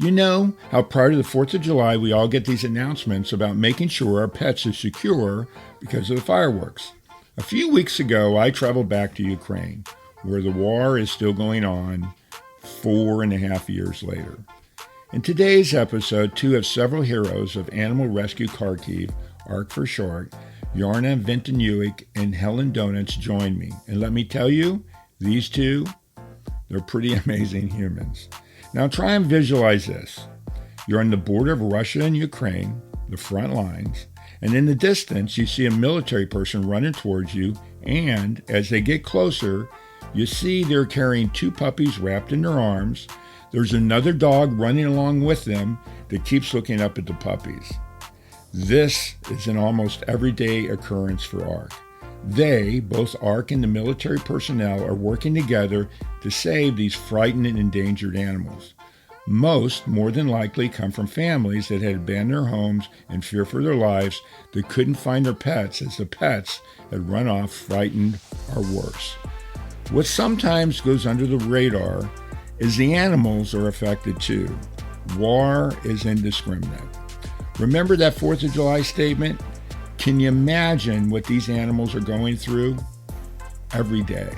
You know how prior to the 4th of July, we all get these announcements about making sure our pets are secure because of the fireworks. A few weeks ago, I traveled back to Ukraine, where the war is still going on 4.5 years later. In today's episode, two of several heroes of Animal Rescue Kharkiv, ARK for short, Yaryna, Vintoniuk, and Helen Donets join me. And let me tell you, these two, they're pretty amazing humans. Now try and visualize this. You're on the border of Russia and Ukraine, the front lines, and in the distance you see a military person running towards you, and as they get closer, you see they're carrying two puppies wrapped in their arms. There's another dog running along with them that keeps looking up at the puppies. This is an almost everyday occurrence for ARK. They, both ARK and the military personnel, are working together to save these frightened and endangered animals. Most, more than likely, come from families that had abandoned their homes in fear for their lives, that couldn't find their pets as the pets had run off frightened or worse. What sometimes goes under the radar is the animals are affected too. War is indiscriminate. Remember that 4th of July statement? Can you imagine what these animals are going through every day?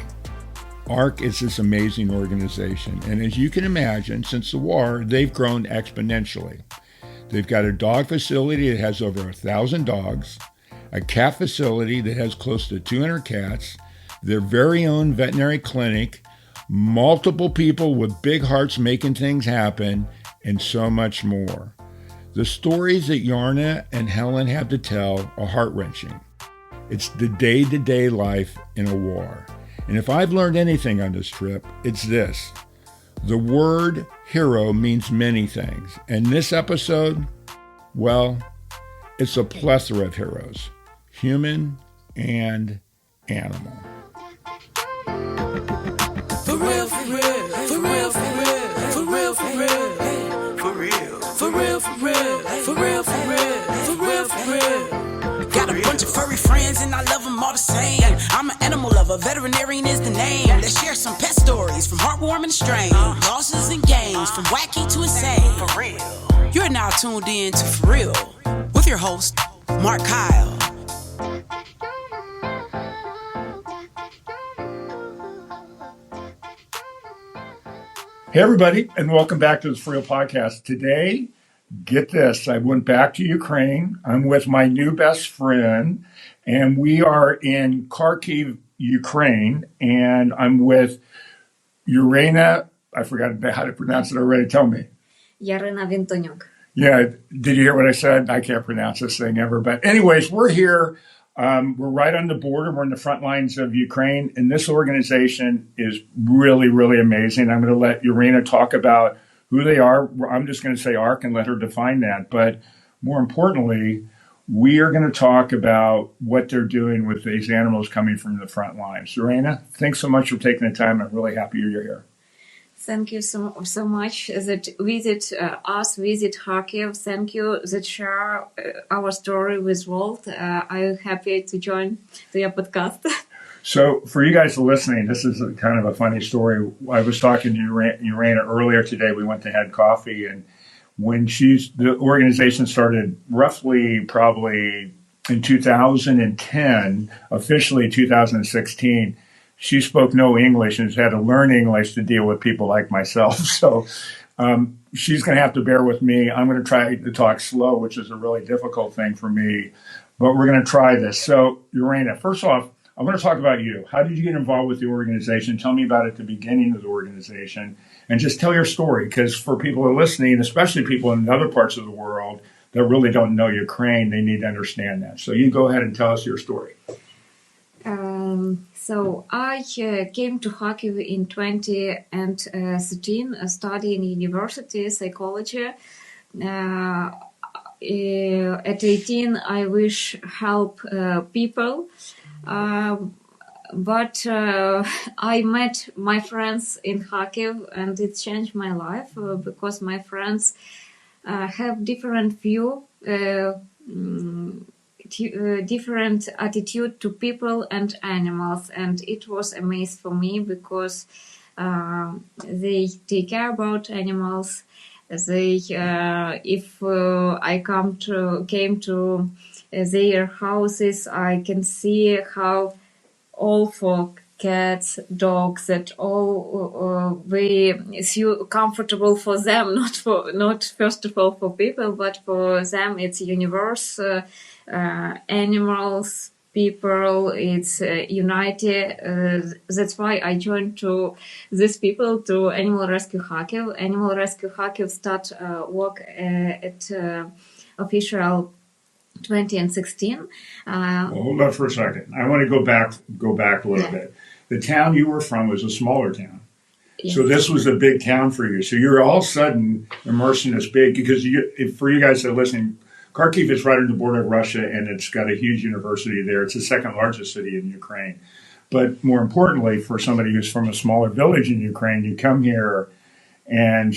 ARK is this amazing organization, and as you can imagine, since the war, they've grown exponentially. They've got a dog facility that has over 1,000 dogs, a cat facility that has close to 200 cats, their very own veterinary clinic, multiple people with big hearts making things happen, and so much more. The stories that Yaryna and Helen have to tell are heart-wrenching. It's the day-to-day life in a war. And if I've learned anything on this trip, it's this. The word hero means many things. And this episode, well, it's a plethora of heroes, human and animal. For real, for real, for real, for real, for real, for real, for real, for real, for real, for real, for real, for real, for real. Got a bunch of furry friends and I love them all the same. I'm an animal lover, veterinarian is the name. Let's share some pet stories from heartwarming to strange, losses and gains, from wacky to insane. For real. You're now tuned in to For Real with your host, Mark Kyle. Hey everybody, and welcome back to the For Real podcast. Today, get this, I went back to Ukraine. I'm with my new best friend, and we are in Kharkiv, Ukraine, and I'm with Yaryna. I forgot how to pronounce it already. Tell me. Yaryna Vintoniuk. Yeah, did you hear what I said? I can't pronounce this thing ever. But anyways, we're here. We're right on the border. We're in the front lines of Ukraine, and this organization is really, really amazing. I'm going to let Yaryna talk about who they are. I'm just going to say ARK and let her define that. But more importantly, we are going to talk about what they're doing with these animals coming from the front lines. Yaryna, thanks so much for taking the time. I'm really happy you're here. Thank you so much that visit Kharkiv. Thank you that share our story with world. I'm happy to join your podcast. So for you guys listening, this is kind of a funny story. I was talking to Yaryna earlier today. We went to have coffee, and when the organization started roughly probably in 2010, officially 2016, she spoke no English and has had to learn English to deal with people like myself. So she's going to have to bear with me. I'm going to try to talk slow, which is a really difficult thing for me, but we're going to try this. So Yaryna, first off, I want to talk about you. How did you get involved with the organization? Tell me about it at the beginning of the organization, and just tell your story, because for people who are listening, especially people in other parts of the world that really don't know Ukraine, they need to understand that. So you go ahead and tell us your story. So I came to Kharkiv in 2013, studying university psychology. At 18, I wish help people, but I met my friends in Kharkiv, and it changed my life because my friends have different view. Different attitude to people and animals, and it was amazing for me because they take care about animals, They, if I came to their houses, I can see how all for cats, dogs, that all very comfortable for them, not first of all for people, but for them it's universe. Animals, people, it's united. That's why I joined to these people to Animal Rescue Kharkiv. Animal Rescue Kharkiv start work at official 2016. Well, hold on for a second. I want to go back a little bit. The town you were from was a smaller town. Yes. So this was a big town for you. So you're all of a sudden immersed in this big, because for you guys that are listening, Kharkiv is right on the border of Russia, and it's got a huge university there. It's the second largest city in Ukraine. But more importantly, for somebody who's from a smaller village in Ukraine, you come here and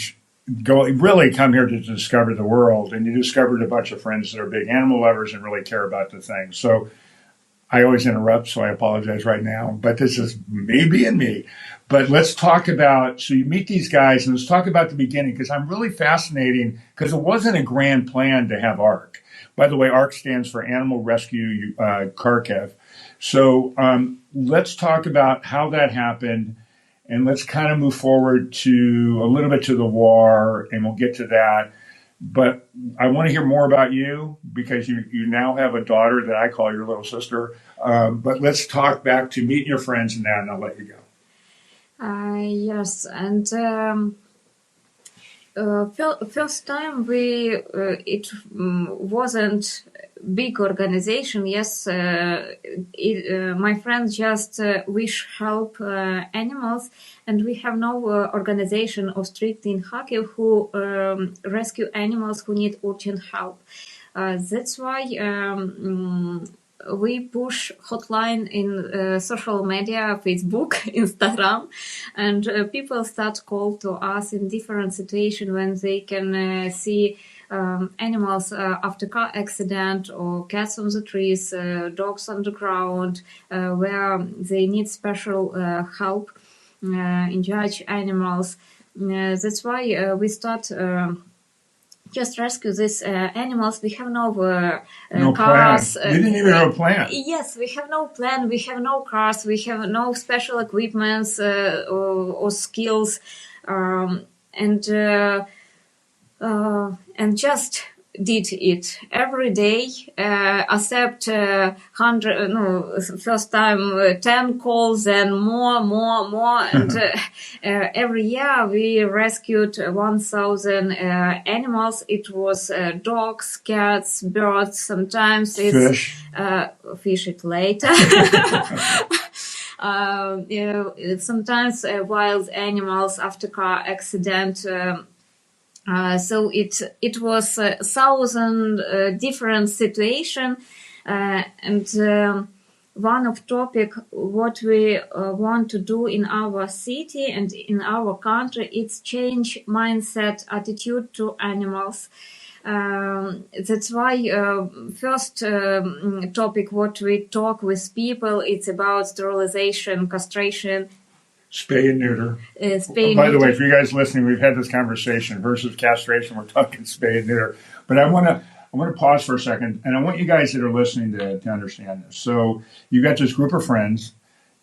really come here to discover the world, and you discovered a bunch of friends that are big animal lovers and really care about the thing. So I always interrupt, so I apologize right now, but this is me being me. But let's talk about, so you meet these guys, and let's talk about the beginning, because I'm really fascinating, because it wasn't a grand plan to have ARK. By the way, ARK stands for Animal Rescue Kharkiv. So let's talk about how that happened, and let's kind of move forward to a little bit to the war, and we'll get to that. But I want to hear more about you, because you now have a daughter that I call your little sister. But let's talk back to meeting your friends and that, and I'll let you go. Yes, and first time it wasn't big organization. Yes, my friends just wish help animals, and we have no organization or strict in Kharkiv who rescue animals who need urgent help. That's why we push hotline in social media, Facebook, Instagram, and people start call to us in different situations when they can see animals after car accident, or cats on the trees, dogs on the ground, where they need special help, injured animals. That's why we start just rescue these animals. We have no cars. Plan. You didn't even have a plan. Yes, we have no plan. We have no cars. We have no special equipments or skills, and just did it every day, accept first time 10 calls, and more, and every year we rescued 1,000 animals. It was dogs, cats, birds, sometimes it's fish it later. Sometimes wild animals after car accident. So it was 1,000 different situation, and one of topic what we want to do in our city and in our country, it's change mindset, attitude to animals. That's why first topic what we talk with people, it's about sterilization, castration, spay and neuter. By the way, for you guys listening, we've had this conversation versus castration. We're talking spay and neuter. But I want to pause for a second, and I want you guys that are listening to understand this. So you got this group of friends.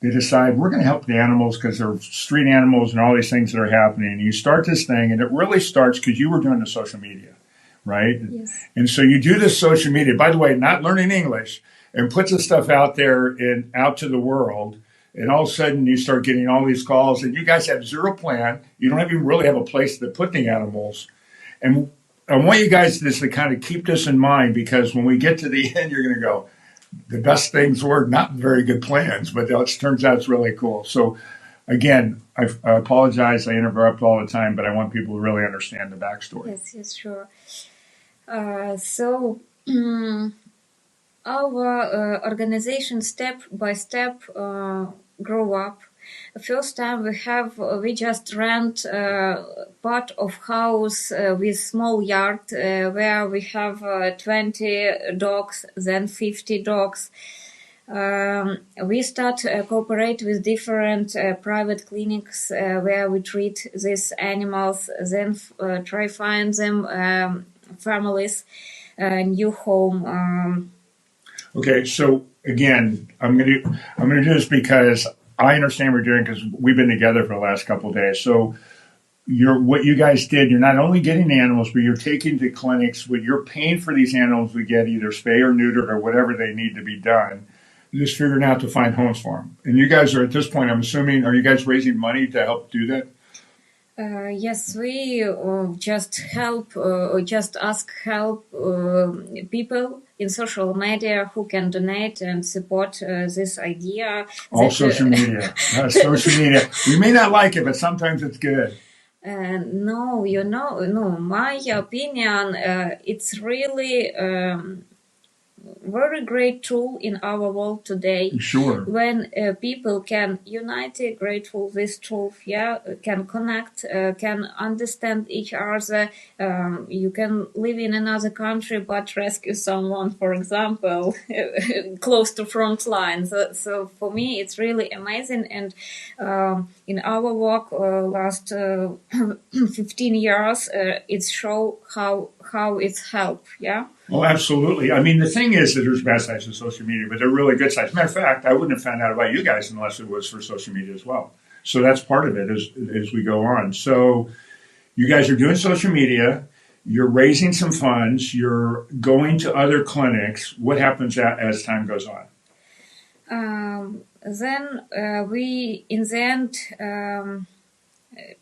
They decide we're going to help the animals because they're street animals and all these things that are happening. And you start this thing, and it really starts because you were doing the social media, right? Yes. And so you do this social media. By the way, not learning English, and put the stuff out there and out to the world. And all of a sudden, you start getting all these calls, and you guys have zero plan. You don't even really have a place to put the animals. And I want you guys to kind of keep this in mind, because when we get to the end, you're going to go, the best things were not very good plans, but it turns out it's really cool. So, again, I apologize. I interrupt all the time, but I want people to really understand the backstory. Yes, sure. Our organization step by step grow up. First time we just rent part of house with small yard where we have 20 dogs, then 50 dogs. we start cooperate with different private clinics where we treat these animals, then try find them families new home. Okay, so again, I'm gonna do this because I understand what you're doing because we've been together for the last couple of days. So what you guys did, you're not only getting the animals, but you're taking to clinics. What you're paying for these animals to get either spay or neutered or whatever they need to be done. Just figuring out to find homes for them. And you guys are at this point, I'm assuming, are you guys raising money to help do that? Yes, we just ask help people in social media who can donate and support this idea. All social media. Social media. We may not like it, but sometimes it's good. No, my opinion, it's really very great tool in our world today. Sure. When people can unite, grateful this tool, can connect, can understand each other. You can live in another country but rescue someone, for example, close to front lines. So for me, it's really amazing. And in our work last 15 years, it's show how it's helped. Yeah. Oh, absolutely. I mean, the thing is that there's bad sides of social media, but they're really good sides. Matter of fact, I wouldn't have found out about you guys unless it was for social media as well. So that's part of it as we go on. So you guys are doing social media. You're raising some funds. You're going to other clinics. What happens as time goes on? Then we, in the end,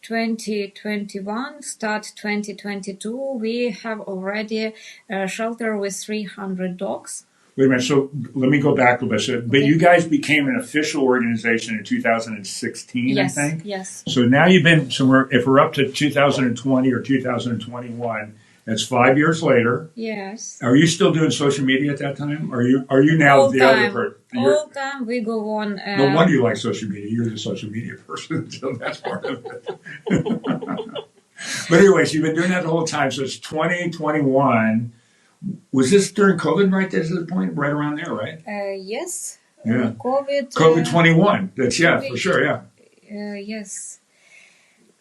2021, start 2022, we have already a shelter with 300 dogs. Wait a minute. So let me go back a little bit. So, but you guys became an official organization in 2016, yes, I think? Yes. So now you've been, if we're up to 2020 or 2021, that's 5 years later. Yes. Are you still doing social media at that time? Are you now all the time, other person? All time we go on. No wonder you like social media. You're the social media person, so that's part of it. But anyways, you've been doing that the whole time. So it's 2021. Was this during COVID right there at this point? Right around there, right? Yes. Yeah. COVID 21. That's, yeah, for sure, yeah. Yes.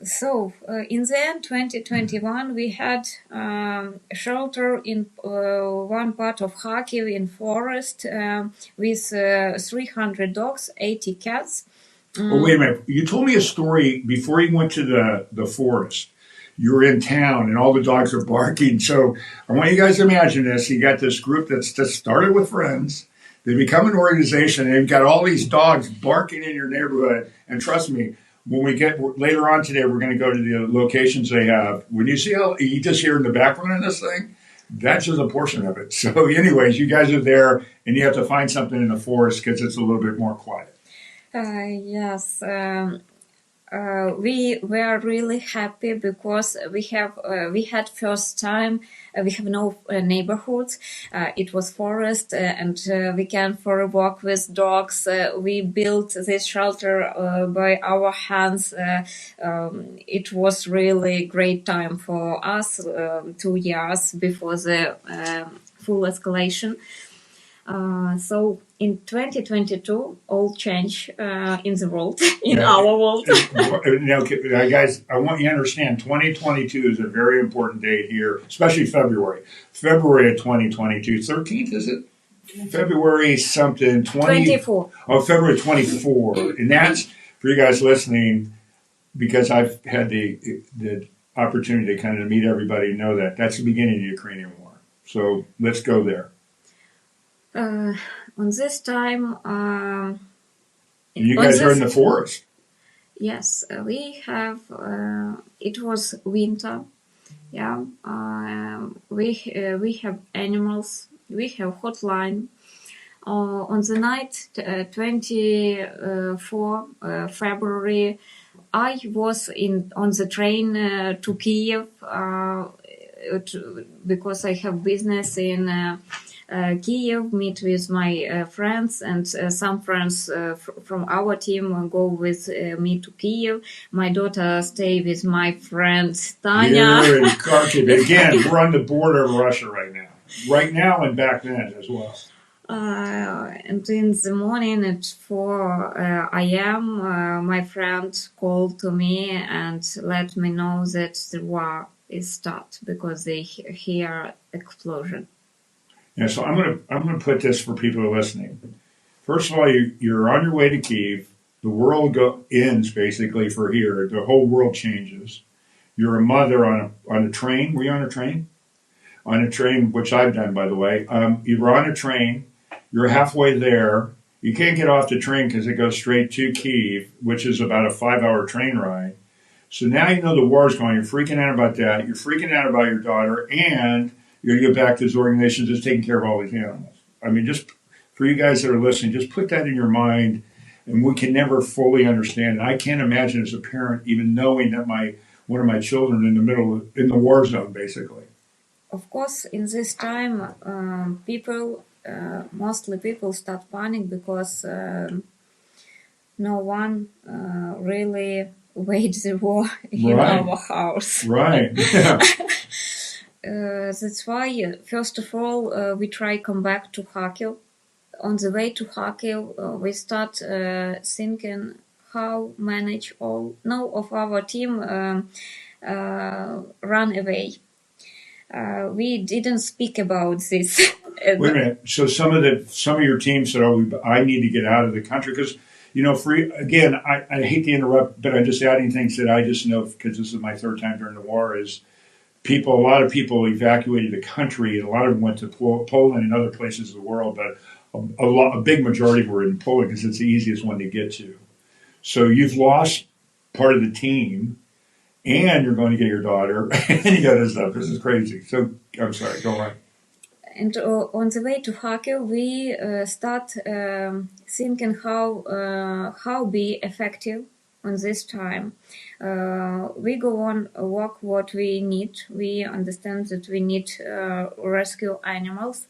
So, in the end, 2021, we had shelter in one part of Kharkiv in forest with 300 dogs, 80 cats. Oh, wait a minute. You told me a story before you went to the forest. You were in town and all the dogs are barking. So I want you guys to imagine this. You got this group that's just started with friends. They become an organization and you've got all these dogs barking in your neighborhood. And trust me, when we get later on today, we're going to go to the locations they have. When you see how you just hear in the background of this thing, that's just a portion of it. So anyways, you guys are there and you have to find something in the forest because it's a little bit more quiet. Yes. We were really happy because we had first time, we have no neighborhoods. It was forest and we can for a walk with dogs. We built this shelter by our hands. It was really great time for us, 2 years before the full escalation. So in 2022, all change in the world, in our world. Now, guys, I want you to understand 2022 is a very important date here, especially February. February of 2022. 13th, is it? February something. 24. Oh, February 24. And that's, for you guys listening, because I've had the opportunity to kind of meet everybody and know that. That's the beginning of the Ukrainian war. So let's go there. On this time, you guys are in the forest. Yes, we have. It was winter. Yeah, we have animals. We have hotline. On the night, 24 February, I was on the train to Kiev because I have business in. Kiev, meet with my friends, and some friends from our team go with me to Kiev. My daughter stay with my friend Tanya. Here in Kharkiv. Again, we're on the border of Russia right now and back then as well. And in the morning at 4 a.m., my friend called to me and let me know that the war is stopped because they hear explosion. Yeah, so I'm gonna put this for people who are listening. First of all, you're on your way to Kyiv. The world ends basically for here. The whole world changes. You're a mother on a train. Were you on a train? On a train, which I've done, by the way. You were on a train. You're halfway there. You can't get off the train because it goes straight to Kyiv, which is about a 5-hour train ride. So now you know the war's going. You're freaking out about that. You're freaking out about your daughter, and you're going to get back to this organization that's taking care of all these animals. I mean, just for you guys that are listening, just put that in your mind, and we can never fully understand. And I can't imagine as a parent even knowing that one of my children in the war zone, basically. Of course, in this time, mostly people start panic because no one really waged the war in our house. Right. Yeah. That's why, first of all, we try come back to Kharkiv. On the way to Kharkiv, we start thinking how manage all. No of our team run away. We didn't speak about this. Wait a minute. So some of your team said, "Oh, I need to get out of the country," because I hate to interrupt, but I'm just adding things that I just know because this is my third time during the war. Is a lot of people evacuated the country, and a lot of them went to Poland and other places of the world, but a big majority were in Poland because it's the easiest one to get to. So you've lost part of the team. And you're going to get your daughter, and you got this stuff. This is crazy. So, I'm sorry, go on. And on the way to Kharkiv, we start thinking how be effective on this time. We go on work what we need. We understand that we need rescue animals,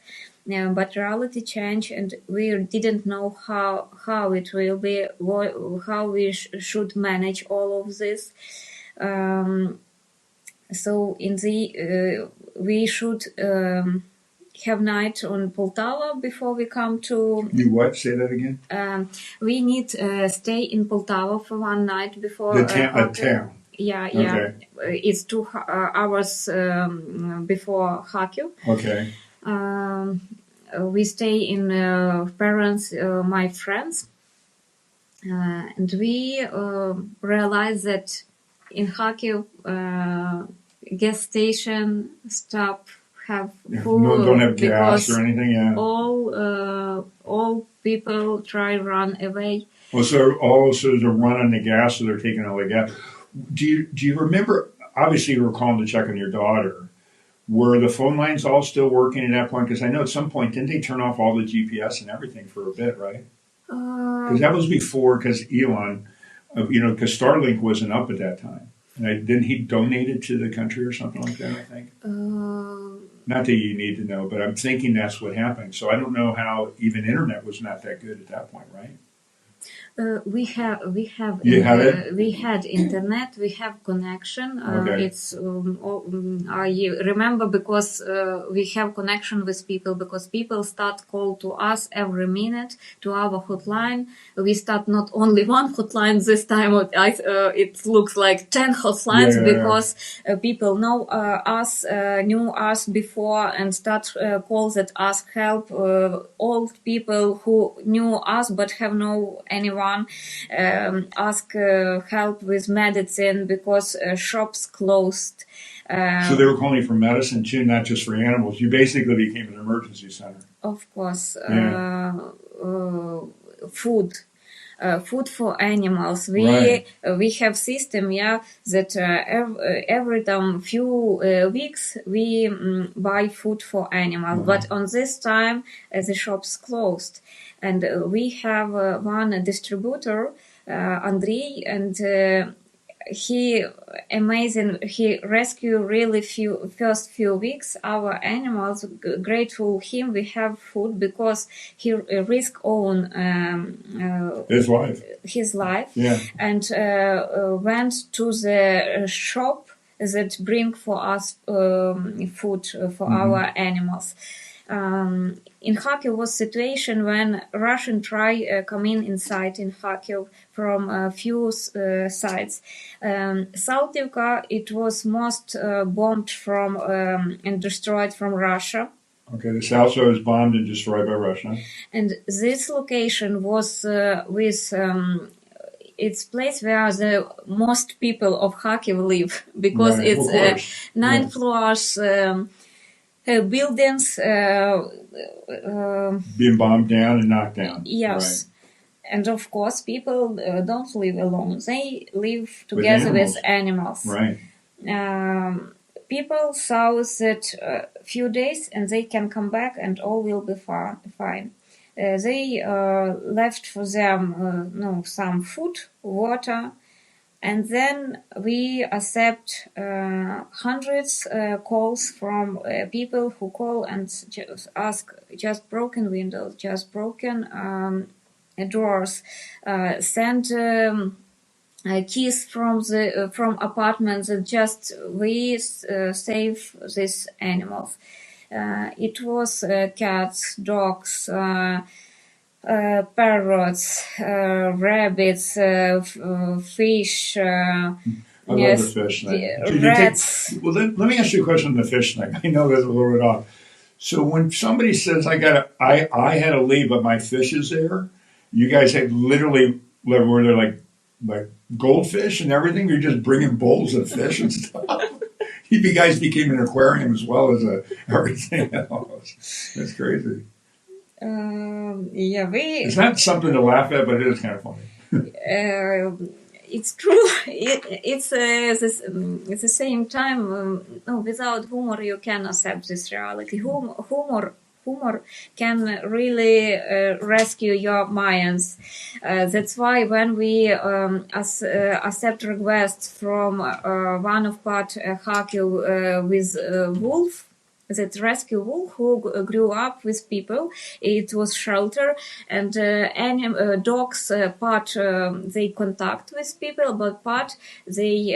but reality changed, and we didn't know how it will be, how we should manage all of this. So we should have night on Poltava before we come to. You what? Say that again. We need stay in Poltava for one night before a town. Yeah. Okay. It's 2 hours before Kharkiv. Okay. We stay in my friends, and we realize that. In Kharkiv, gas station stop have food don't have gas or anything. Yeah. All people try run away. Well, so also to run on the gas, so they're taking all the gas. Do you remember? Obviously, you were calling to check on your daughter. Were the phone lines all still working at that point? Because I know at some point didn't they turn off all the GPS and everything for a bit, right? Because that was before. Because Elon. Because Starlink wasn't up at that time. And didn't he donate it to the country or something like that, I think? Not that you need to know, but I'm thinking that's what happened. So I don't know how even internet was not that good at that point, right? We had internet. We have connection. Okay. I remember because we have connection with people because people start call to us every minute to our hotline. We start not only one hotline this time. It looks like 10 hotlines because people know us, knew us before, and start calls that ask help. Old people who knew us but have no anyone. Ask help with medicine because shops closed. So they were calling for medicine too, not just for animals. You basically became an emergency center. Of course. Food for animals. We have system, that every time few weeks we buy food for animals. But on this time the shops closed, and we have one distributor, Andrei, and he amazing. He rescued really first few weeks our animals. Grateful him. We have food because he risked own his life. Yeah. And went to the shop that bring for us food for our animals. In Kharkiv was situation when Russian try come inside in Kharkiv from a few sides. Saltivka, it was most bombed from and destroyed from Russia. Okay, the South Side was bombed and destroyed by Russia. And this location was with it's place where the most people of Kharkiv live because Right, it's of course. 9 Yes. floors buildings. Being bombed down and knocked down. Yes. And of course, people don't live alone. They live With together with animals. Right. People saw that few days and they can come back and all will be fine. They left for them some food, water, and then we accept hundreds calls from people who call and just ask just broken windows, just broken doors, send keys from apartments that just we save these animals. It was cats, dogs, parrots, rabbits, fish. I love the fish thing. Rats. Well, let me ask you a question on the fish thing. I know that's a little bit off. So when somebody says I had to leave, but my fish is there, you guys had literally where they're like goldfish and everything. You're just bringing bowls of fish and stuff. You guys became an aquarium as well as everything else. That's crazy. It's not something to laugh at, but it is kind of funny. It's true. It's at the same time. Without humor, you can accept this reality. Humor can really rescue your minds. That's why when we accept requests from one of part Kharkiv with wolf, that rescue wolf who grew up with people, it was shelter, and dogs part they contact with people, but part they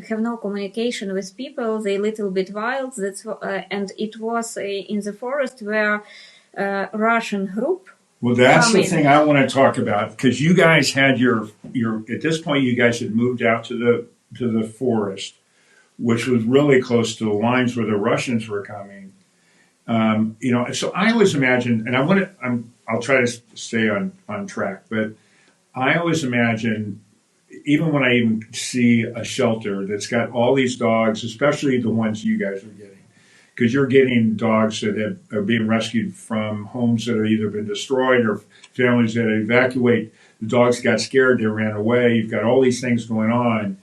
have no communication with people. They little bit wild. And it was in the forest where Russian group. Well, that's the thing I want to talk about, because you guys had your at this point you guys had moved out to the forest, which was really close to the lines where the Russians were coming. So I always imagine, and I'll try to stay on track, but I always imagine, even when I even see a shelter that's got all these dogs, especially the ones you guys are getting, because you're getting dogs that are being rescued from homes that have either been destroyed or families that evacuate. The dogs got scared, they ran away. You've got all these things going on.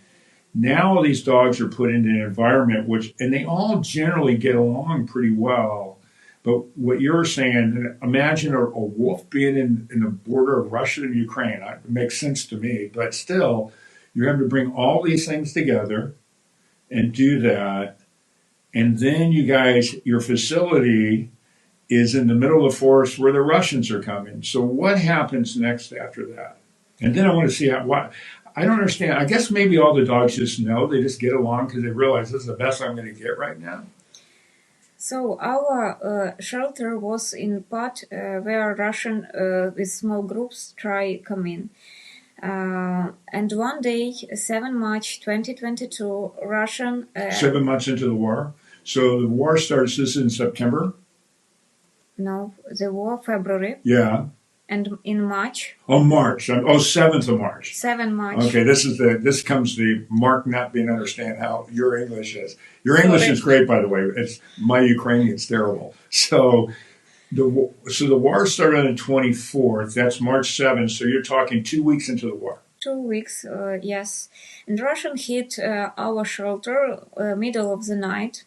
Now all these dogs are put into an environment and they all generally get along pretty well. But what you're saying, imagine a wolf being in the border of Russia and Ukraine. It makes sense to me. But still, you're having to bring all these things together and do that. And then you guys, your facility is in the middle of the forest where the Russians are coming. So what happens next after that? And then I want to see I don't understand. I guess maybe all the dogs just know. They just get along because they realize this is the best I'm going to get right now. So our shelter was in part where Russian with small groups try come in. And one day, 7 March 2022, Russian... 7 months into the war. So the war starts this in September? No, the war February. Yeah. And in March. Oh, March. 7th of March. 7 March. Okay, this comes the Mark not being understand how your English is. Your English is great, by the way. My Ukrainian's terrible. So the war started on the 24th. That's March 7th. So you're talking 2 weeks into the war. 2 weeks, yes. And Russian hit our shelter middle of the night.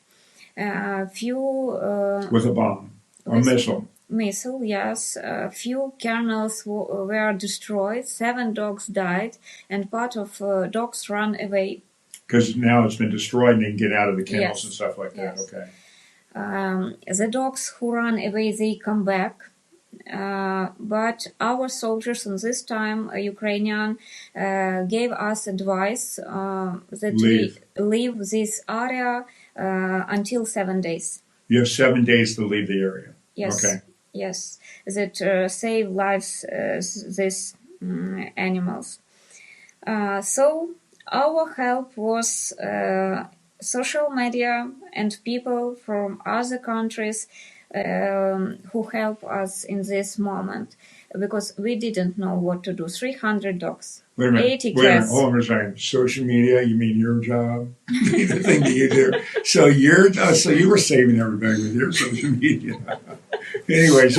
With a bomb, a missile. Missile, yes. Few kennels were destroyed. 7 dogs died, and part of dogs ran away. Because now it's been destroyed and they can get out of the kennels Yes. and stuff like that. Yes. Okay. The dogs who ran away, they come back. But our soldiers in this time, Ukrainian, gave us advice that we leave this area until 7 days. You have 7 days to leave the area. Yes, Okay. yes, that save lives, these animals. So our help was social media and people from other countries who help us in this moment, because we didn't know what to do. 300 dogs, Wait a minute. 80 Wait a minute. cats. Hold on a second. Social media, you mean your job? the thing that you do. So so you were saving everybody with your social media. Anyways,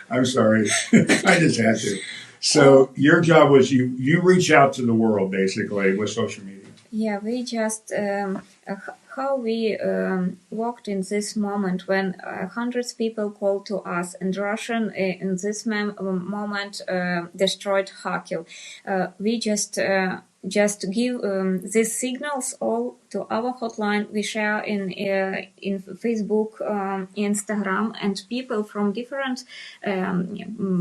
I'm sorry. I just had to. So your job was you reach out to the world basically with social media. Yeah, we just how we worked in this moment when hundreds people called to us, and Russian in this moment destroyed Kharkiv. We just give these signals all to our hotline. We share in Facebook, Instagram, and people from different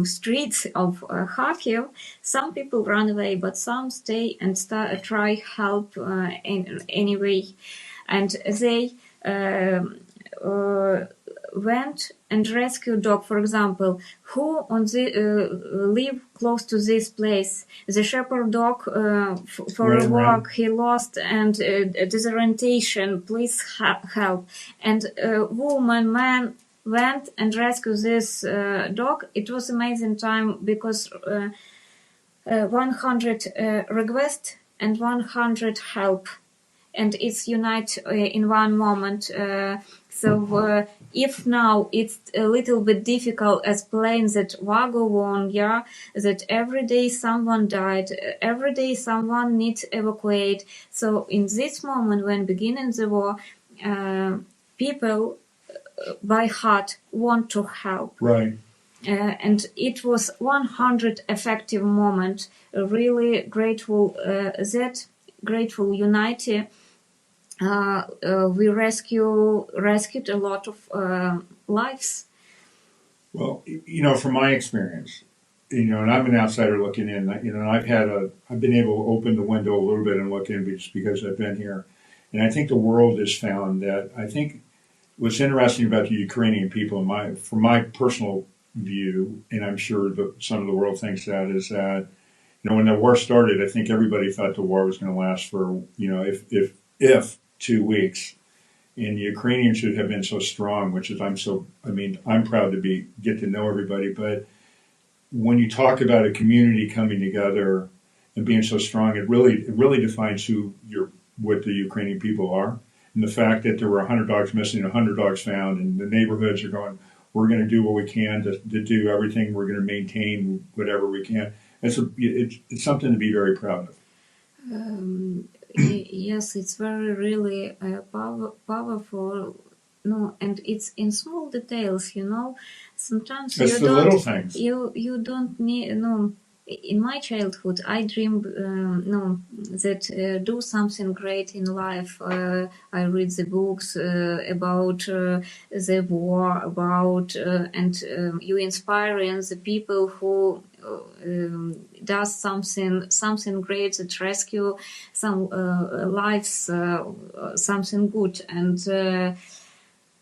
streets of Kharkiv. Some people run away, but some stay and try help in any way. And they went and rescued dog, for example, who on the live close to this place. The shepherd dog for a walk he lost and disorientation. Please help. And man went and rescued this dog. It was amazing time because 100 request and 100 help, and it's unite in one moment. So if now it's a little bit difficult explain that war go on, yeah, that every day someone died, every day someone needs evacuate. So in this moment when beginning the war, people by heart want to help. Right. And it was 100 effective moment. Really grateful grateful unity. We rescued a lot of lives. Well, from my experience, and I'm an outsider looking in. I've been able to open the window a little bit and look in just because I've been here, and I think the world has found that. I think what's interesting about the Ukrainian people, from my personal view, and I'm sure that some of the world thinks that, is that when the war started, I think everybody thought the war was going to last for if 2 weeks. And the Ukrainians should have been so strong, which is I'm proud to get to know everybody. But when you talk about a community coming together and being so strong, it really defines what the Ukrainian people are. And the fact that there were 100 dogs missing, 100 dogs found, and the neighborhoods are going, we're going to do what we can to do everything. We're going to maintain whatever we can. It's something to be very proud of. Yes, it's very really powerful. No, and it's in small details. Sometimes it's the little things. You don't need. No, in my childhood, I dreamed that do something great in life. I read the books about the war, and you inspiring the people who does something great, that rescue some lives, something good. And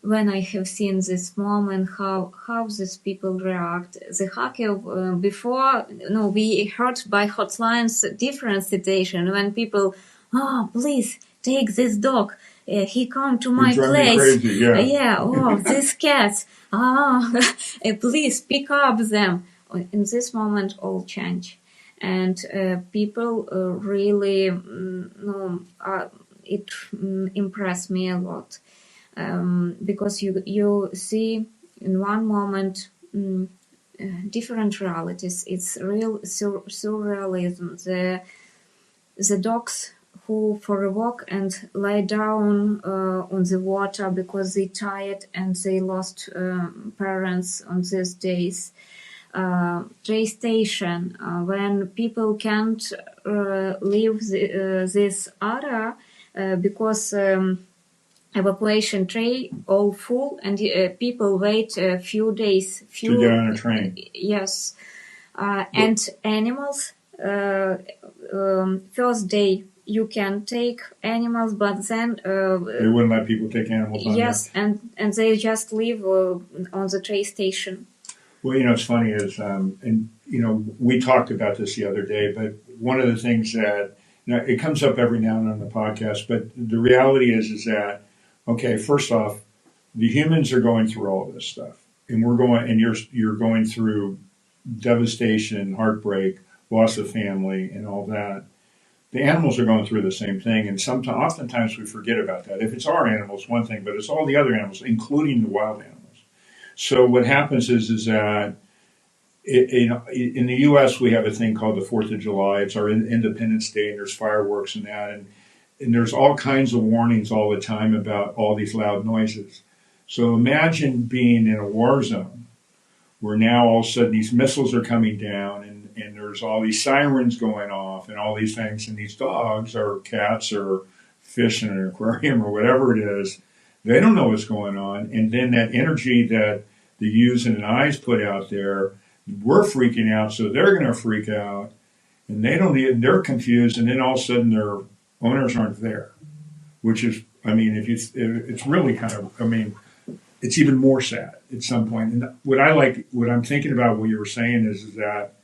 when I have seen this moment, how these people react. The Kharkiv before, we heard by hotlines different situation when people, please take this dog. He come to my place. Crazy, yeah. These cats. Please pick up them. In this moment, all change, and people really, it impressed me a lot, because you see in one moment different realities. It's real surrealism. The dogs who for a walk and lie down on the water because they tired and they lost parents on these days. Train station, when people can't leave this area because evacuation train all full, and people wait a few days to get on a train. Yes, and animals first day you can take animals, but then They wouldn't let people take animals on yes, and they just live on the train station. Well, it's funny is, and we talked about this the other day, but one of the things that it comes up every now and then on the podcast, but the reality is that okay, first off, the humans are going through all of this stuff, and you're going through devastation, heartbreak, loss of family, and all that. The animals are going through the same thing, and oftentimes we forget about that. If it's our animals, one thing, but it's all the other animals, including the wild animals. So what happens is that in the U.S. we have a thing called the 4th of July. It's our Independence Day, and there's fireworks and that, and there's all kinds of warnings all the time about all these loud noises. So imagine being in a war zone where now all of a sudden these missiles are coming down, and there's all these sirens going off and all these things, and these dogs or cats or fish in an aquarium or whatever it is, they don't know what's going on. And then that energy that the U's and I's put out there, we're freaking out, so they're going to freak out, and they're confused, and then all of a sudden their owners aren't there, which is, it's really kind of, it's even more sad at some point. And what I'm thinking about what you were saying is that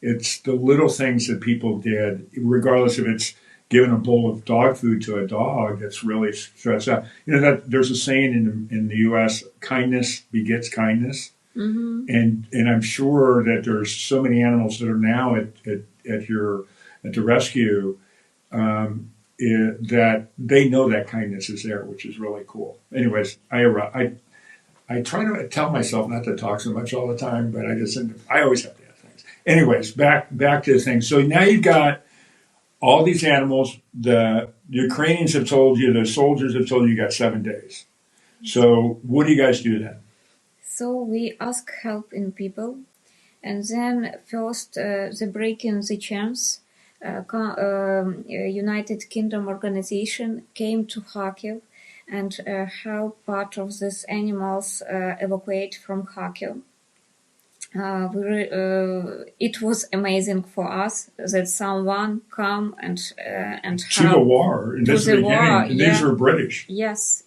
it's the little things that people did, regardless if it's giving a bowl of dog food to a dog that's really stressed out. That there's a saying in the U.S., kindness begets kindness. Mm-hmm. And I'm sure that there's so many animals that are now at the rescue that they know that kindness is there, which is really cool. Anyways, I try to tell myself not to talk so much all the time, but I always have to have things. Anyways, back to the thing. So now you've got all these animals. The Ukrainians have told you, the soldiers have told you got 7 days. So what do you guys do then? So we ask help in people, and then first the breaking the chains. United Kingdom organization came to Kharkiv and help part of these animals evacuate from Kharkiv. It was amazing for us that someone come and to the war. And this is the beginning. And these were British. Yes.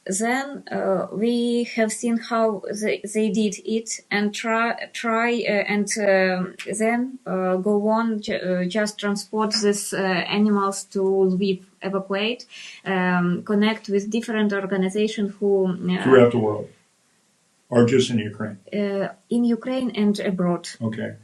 Then we have seen how they did it and try and then go on just transport these animals to Lviv, evacuate, connect with different organizations who throughout the world, or just in Ukraine? In Ukraine and abroad. Okay.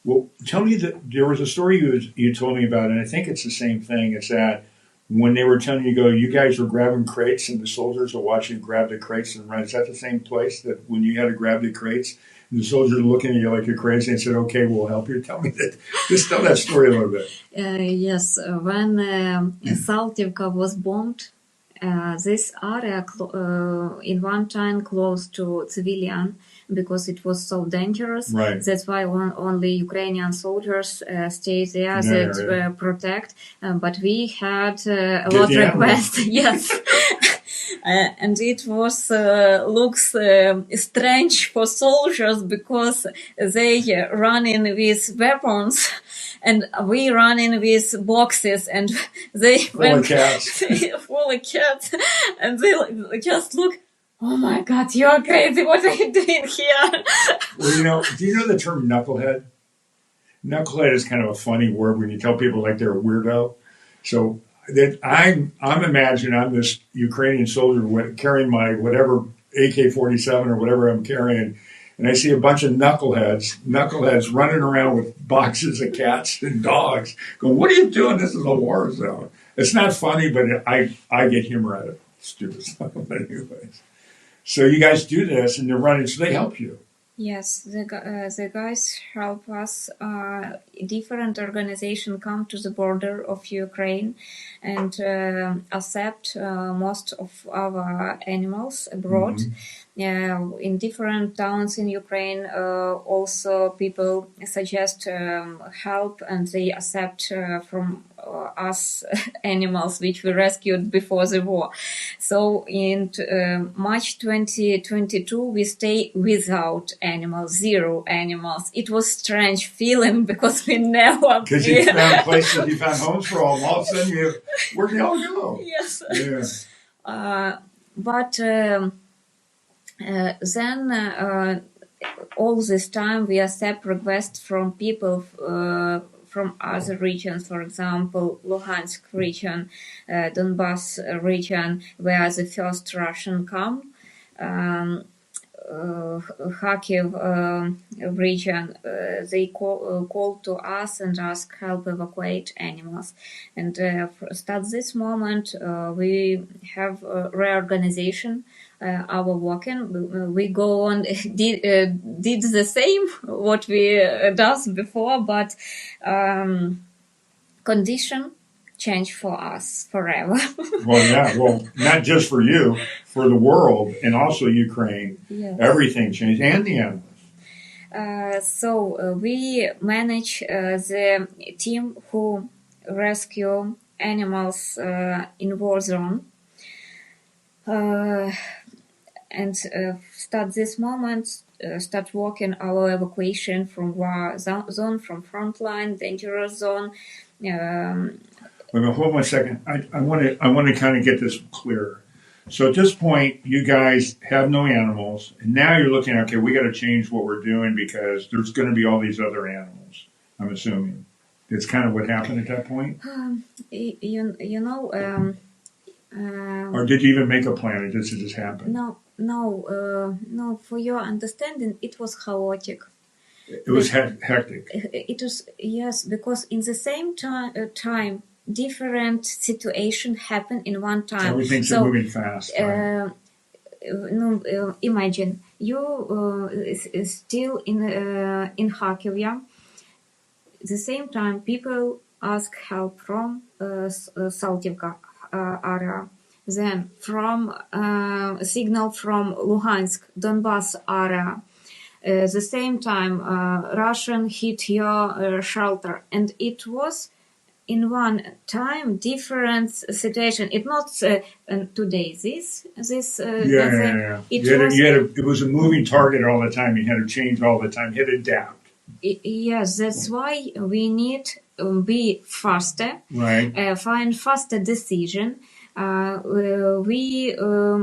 Well, tell me that there was a story you told me about, and I think it's the same thing. It's that when they were telling you guys were grabbing crates and the soldiers were watching you grab the crates and run. Is that the same place that when you had to grab the crates and the soldiers were looking at you like you're crazy and said, okay, we'll help you? Tell me that. Just tell that story a little bit. Yes. When Saltivka was bombed, this area in one time close to civilian because it was so dangerous. Right. That's why only Ukrainian soldiers stay there that protect. But we had a lot of requests. Yes. And it was looks strange for soldiers because they run in with weapons and we run in with boxes and they full of cats. Full of cats, and they just look, oh my God, you're crazy, what are you doing here? Well, do you know the term knucklehead? Knucklehead is kind of a funny word when you tell people like they're a weirdo. So that I'm imagining I'm this Ukrainian soldier carrying my whatever AK-47 or whatever I'm carrying, and I see a bunch of knuckleheads running around with boxes of cats and dogs going, what are you doing? This is a war zone. It's not funny, but I get humor out of it. Stupid stuff. But anyways. So you guys do this and they're running, so they help you. Yes, the guys help us. Different organizations come to the border of Ukraine and accept most of our animals abroad. Mm-hmm. In different towns in Ukraine, also people suggest help and they accept from us animals which we rescued before the war. So in March 2022, we stay without animals, 0 animals. It was strange feeling because we never... Because you found places, you found homes for all. All of a sudden, where do they all go? Yes. Yeah. But then all this time we accept requests from people from other regions, for example, Luhansk region, Donbass region, where the first Russian come, Kharkiv region, they call to us and ask help evacuate animals. And start this moment, we have reorganization our working. We go on did the same what we does before, but condition change for us forever. Well, not just for you, for the world, and also Ukraine. Yes. Everything changed, and the animals. So we manage the team who rescue animals in war zone. And start this moment, start working our evacuation from war zone, from frontline, dangerous zone. Wait a minute, hold on a second. I want to kind of get this clearer. So at this point, you guys have no animals, and now you're looking, okay, we got to change what we're doing because there's going to be all these other animals, I'm assuming. That's kind of what happened at that point? You know... or did you even make a plan, or did it just happen? No, for your understanding, it was chaotic. It was hectic. It was, yes, because in the same time, different situation happened in one time. Everything's moving fast. Right? Imagine you still in Kharkiv. The same time, people ask help from Saltivka area. Then from signal from Luhansk, Donbass area. The same time, Russian hit your shelter, and it was in one time different situation. It's not today. It was a moving target all the time. You had to change all the time. You had to adapt. Yes, that's why we need be faster. Right. Find faster decision. We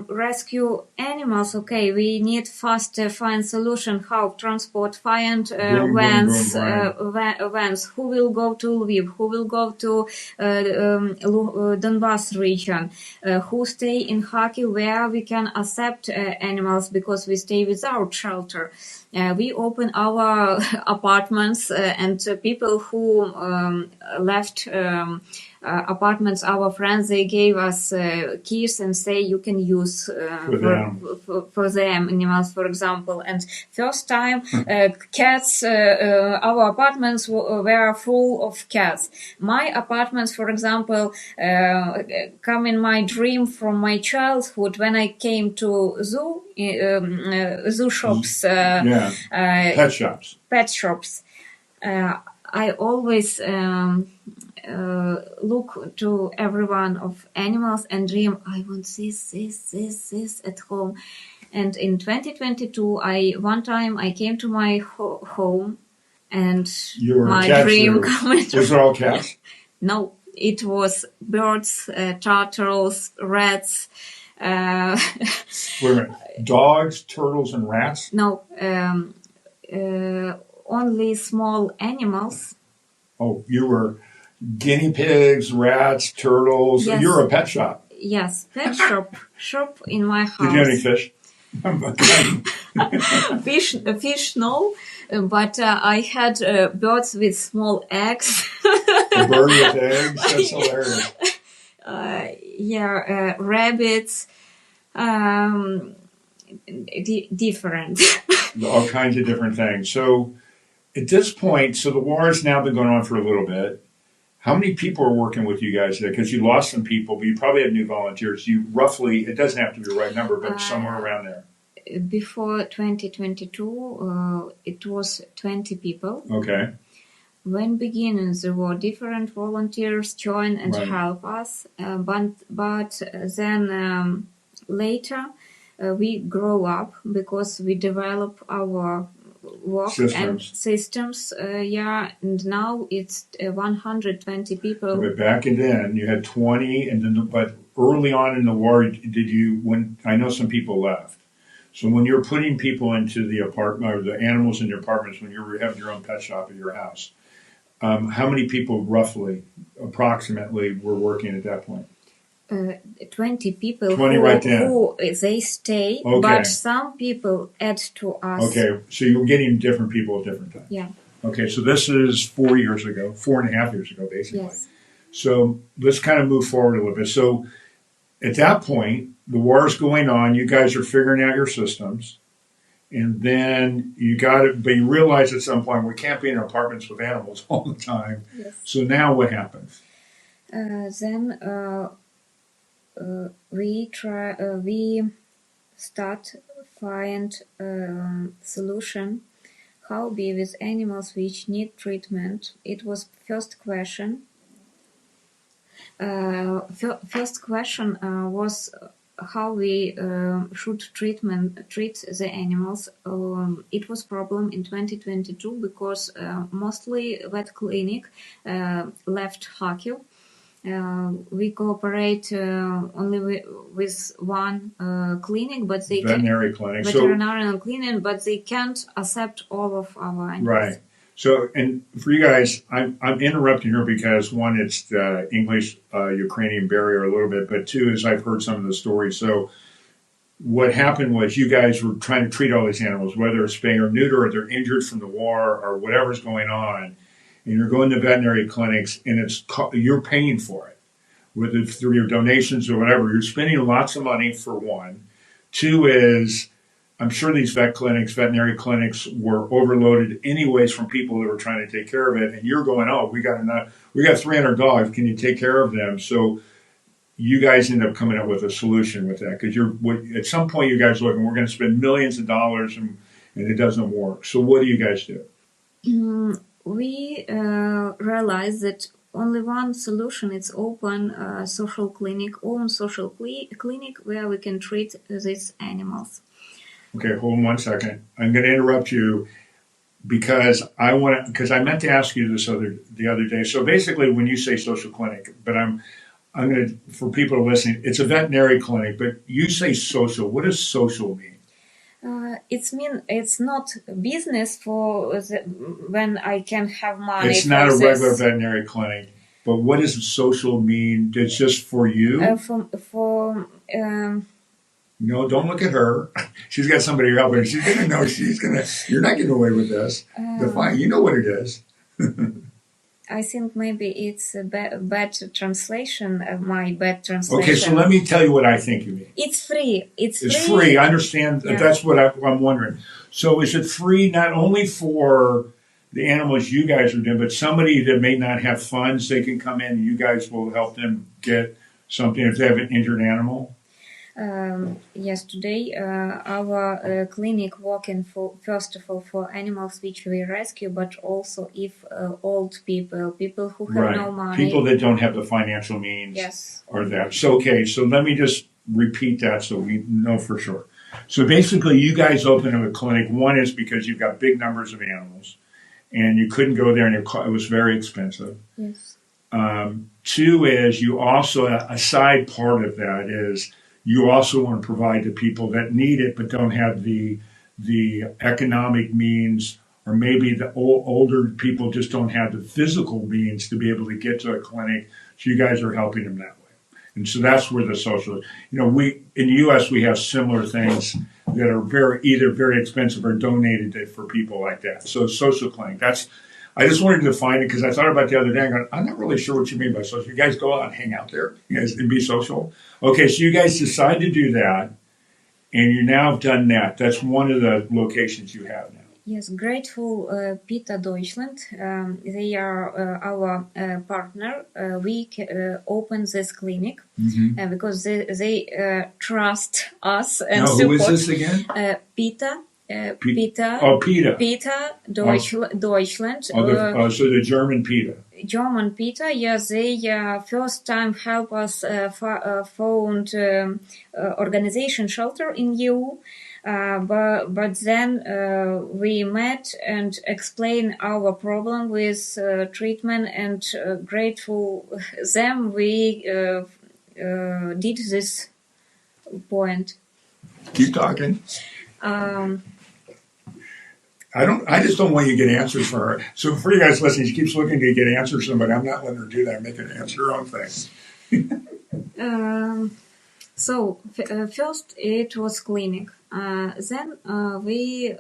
rescue animals. Okay, we need faster find solution how transport, find vans, vans. Who will go to Lviv? Who will go to Donbass region? Who stay in Kharkiv where we can accept animals because we stay without shelter. We open our apartments and people who left apartments, our friends, they gave us keys and say you can use for the animals, for example. And first time cats, our apartments were full of cats. My apartments, for example, come in my dream from my childhood when I came to zoo shops, pet shops. I always look to every one of animals and dream, I want this at home. And in 2022, one time I came to my home and my dream coming true. Was it all cats? No, it was birds, turtles, rats. Wait a minute. Dogs, turtles, and rats? No, only small animals. Oh, you were guinea pigs, rats, turtles. Yes. You're a pet shop. Yes, pet shop in my house. Did you have any fish? Fish, no, but I had birds with small eggs. A bird with eggs? That's hilarious. Rabbits, different. All kinds of different things. So at this point, so the war has now been going on for a little bit. How many people are working with you guys there? Because you lost some people, but you probably have new volunteers. You roughly, it doesn't have to be the right number, but somewhere around there. Before 2022, it was 20 people. Okay. when beginning there were different volunteers join and Right. help us, but then later we grow up because we develop our work and systems. And now it's 120 people. But back then you had 20, and then but early on in the war, when I know some people left. So when you're putting people into the apartment or the animals in the apartments, when you're having your own pet shop at your house, how many people roughly, approximately, were working at that point? 20 people 20 right then. who they stay, Okay. but some people add to us. Okay, so you're getting different people at different times. Yeah. Okay, so this is 4 years ago, 4.5 years ago, basically. Yes. So let's kind of move forward a little bit. So at that point, the war is going on. You guys are figuring out your systems. And then but you realize at some point we can't be in apartments with animals all the time. Yes. So now what happens? Then we start find solution how be with animals which need treatment. It was first question. First question was how we should treat the animals. It was problem in 2022 because mostly vet clinic left Kharkiv. We cooperate only with one clinic, but they veterinary clinic. Veterinary clinic, but they can't accept all of our animals. Right. So, and for you guys, I'm interrupting here because one, it's the English-Ukrainian barrier a little bit, but two is I've heard some of the stories. So what happened was you guys were trying to treat all these animals, whether it's spay or neuter, or they're injured from the war or whatever's going on, and you're going to veterinary clinics and you're paying for it, whether it's through your donations or whatever. You're spending lots of money for one. Two is, I'm sure these veterinary clinics were overloaded anyways from people that were trying to take care of it. And you're going, oh, we got 300 dogs. Can you take care of them? So you guys end up coming up with a solution with that because at some point you guys look and we're going to spend millions of dollars and it doesn't work. So what do you guys do? We realize that only one solution is open social clinic, own social clinic where we can treat these animals. Okay, hold on 1 second. I'm going to interrupt you because I meant to ask you this the other day. So basically, when you say social clinic, but I'm going to, for people listening, it's a veterinary clinic, but you say social. What does social mean? It's not business for when I can have money. It's not a regular veterinary clinic, but what does social mean? It's just for you? No, don't look at her. She's got somebody helping her. She's going to know you're not getting away with this. Define, you know what it is. I think maybe it's a bad translation, my bad translation. Okay, so let me tell you what I think you mean. It's free. It's free. I understand. Yeah. That's what I'm wondering. So is it free not only for the animals you guys are doing, but somebody that may not have funds, they can come in and you guys will help them get something if they have an injured animal? Yes, today our clinic working first of all for animals which we rescue, but also if old people who have no money, people that don't have the financial means, yes, or that. So okay, so let me just repeat that so we know for sure. So basically, you guys open a clinic. One is because you've got big numbers of animals, and you couldn't go there, and it was very expensive. Yes. Two is you also a side part of that is. You also want to provide to people that need it but don't have the economic means, or maybe the older people just don't have the physical means to be able to get to a clinic. So you guys are helping them that way. And so that's where the social, we in the U.S. we have similar things that are either very expensive or donated for people like that. So social clinic, I just wanted to define it because I thought about it the other day. I'm not really sure what you mean by social. You guys go out and hang out there, you guys, and be social. Okay, so you guys decide to do that, and you now have done that. That's one of the locations you have now. Yes, grateful PETA Deutschland. They are our partner. We open this clinic because they trust us and support. Who is this again? PETA. PETA. Oh, PETA. PETA, Deutschland. So the German PETA. German PETA, yes, they first time help us found organization shelter in EU, but then we met and explained our problem with treatment, and grateful them we did this point. Keep talking. I just don't want you to get answers for her. So for you guys listening, she keeps looking to get answers from somebody. I'm not letting her do that. I'm making her answer her own thing. So first it was clinic. Then we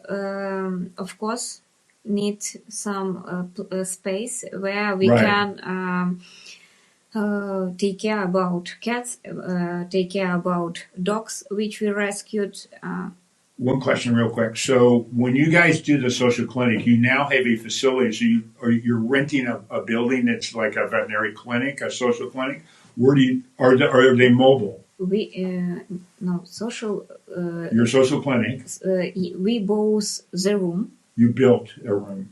of course need some space where we can take care about cats, take care about dogs which we rescued. One question real quick. So when you guys do the social clinic, you now have a facility. So you're renting a building that's like a veterinary clinic, a social clinic. Where do you, are they mobile? No, social. Your social clinic. We bought the room. You built a room.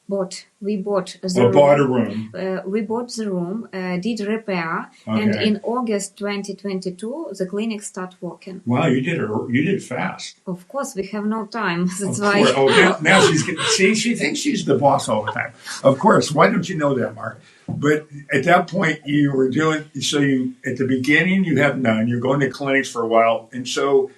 We bought the room. Bought a room. We bought the room, did repair, and in August 2022, the clinic started working. Wow, you did fast. Of course, we have no time. That's why. Now she thinks she's the boss all the time. Of course, why don't you know that, Mark? But at that point, you were doing at the beginning you have none. You're going to clinics for a while, and so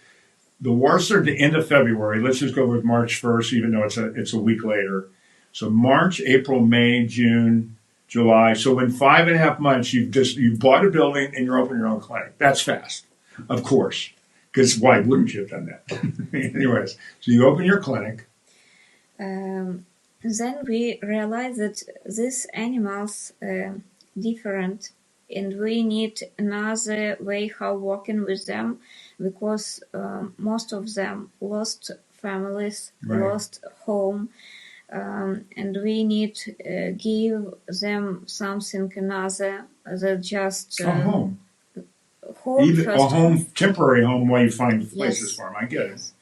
the war started the end of February. Let's just go with March 1st, even though it's a week later. So March, April, May, June, July. So in 5.5 months, you've bought a building and you're opening your own clinic. That's fast, of course, because why wouldn't you have done that? Anyways, so you open your clinic. Then we realized that these animals different, and we need another way how working with them, because most of them lost families, lost home. And we need give them something another that just a home. Even a home, temporary home, while you find places for them. I get it.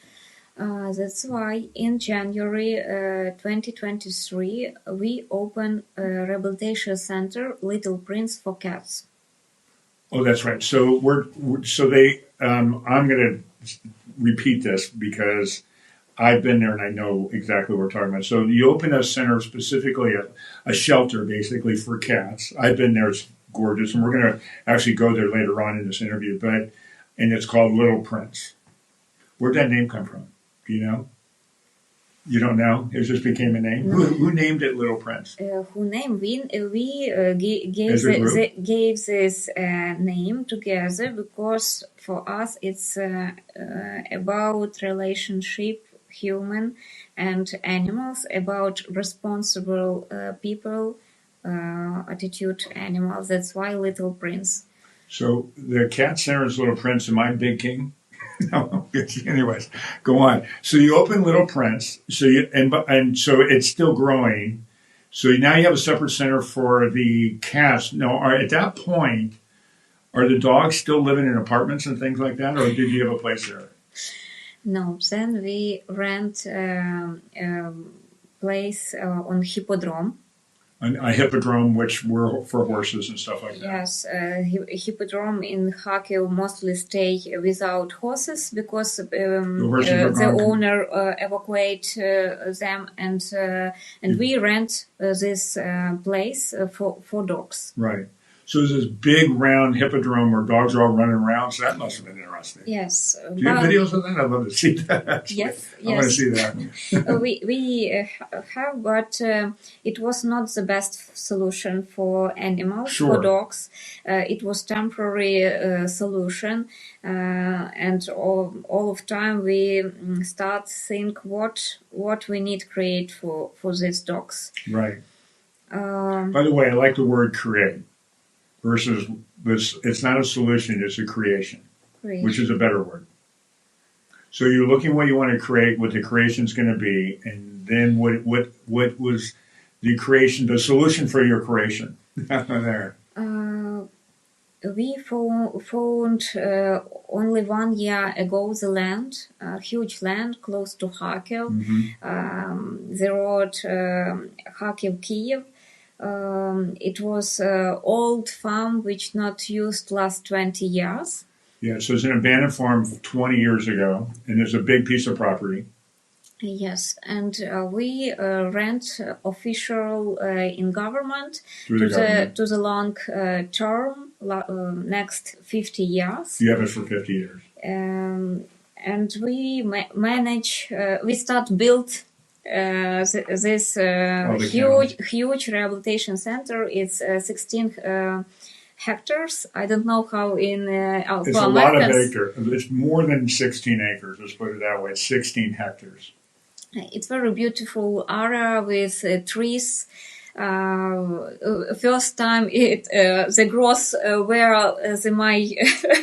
That's why in January 2023 we opened a rehabilitation center, Little Prince for cats. Oh, that's right. So I'm going to repeat this because I've been there and I know exactly what we're talking about. So you open a center, specifically a shelter, basically for cats. I've been there; it's gorgeous, and we're going to actually go there later on in this interview. And it's called Little Prince. Where'd that name come from? Do you know? You don't know? It just became a name. No. Who named it Little Prince? Who named we gave this name together because for us it's about relationship. Human and animals, about responsible people, attitude animals. That's why Little Prince. So the cat center is Little Prince, and I'm Big King. No, anyways, go on. So you open Little Prince. So so it's still growing. So now you have a separate center for the cats. Now, at that point, are the dogs still living in apartments and things like that, or did you have a place there? No, then we rent a place on Hippodrome. A hippodrome, which were for horses and stuff like that. Yes, hippodrome in Kharkiv mostly stay without horses because the owner evacuate them, and we rent this place for dogs. Right. So there's this big round hippodrome where dogs are all running around. So that must have been interesting. Yes. Do you have videos of that? I'd love to see that. Actually. Yes. I want to see that. we have, but it was not the best solution for animals, sure. For dogs. It was temporary solution, and all of time we start think what we need create for these dogs. Right. By the way, I like the word create. Versus this, it's not a solution; it's a creation, which is a better word. So you're looking what you want to create, what the creation's going to be, and then what was the creation, the solution for your creation? There. We found only 1 year ago, the land, huge land close to Kharkiv, the road Kharkiv-Kiev, it was old farm which not used last 20 years. Yeah, so it's an abandoned farm 20 years ago, and there's a big piece of property. Yes, and we rent official in government Through the government. to the long term, next 50 years. You have it for 50 years. And we manage, we start build this huge rehabilitation center. It's 16 hectares. I don't know how in it's a lot of acres. It's more than 16 acres. Let's put it that way. It's 16 hectares. It's very beautiful area with trees. First time the grass were my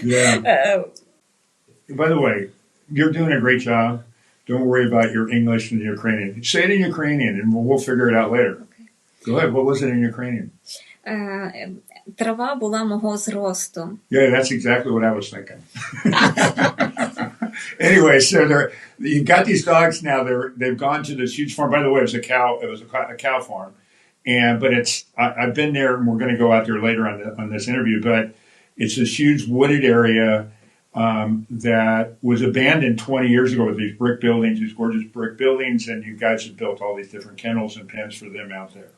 yeah. By the way, you're doing a great job. Don't worry about your English and Ukrainian. Say it in Ukrainian, and we'll figure it out later. Okay. Go ahead. What was it in Ukrainian? Трава була мого зросту. Yeah, that's exactly what I was thinking. Anyway, so you've got these dogs now. They've gone to this huge farm. By the way, it was a cow farm, but I've been there, and we're going to go out there later on this interview. But it's this huge wooded area that was abandoned 20 years ago with these brick buildings, these gorgeous brick buildings, and you guys have built all these different kennels and pens for them out there.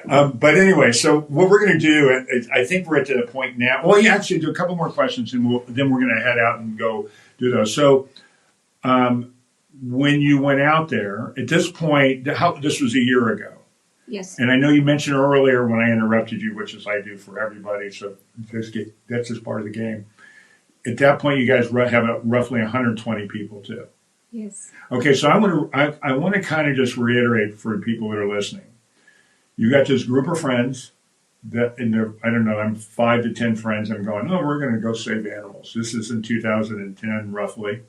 But anyway, so what we're going to do, I think we're at the point now. Well, yeah, actually, do a couple more questions, and then we're going to head out and go do those. So, when you went out there, at this point, this was a year ago. Yes. And I know you mentioned earlier when I interrupted you, which is I do for everybody, so that's just part of the game. At that point, you guys have roughly 120 people too. Yes. Okay, so I want to kind of just reiterate for people that are listening. You got this group of friends that, I don't know, I'm 5 to 10 friends. I'm going, we're going to go save animals. This is in 2010, roughly.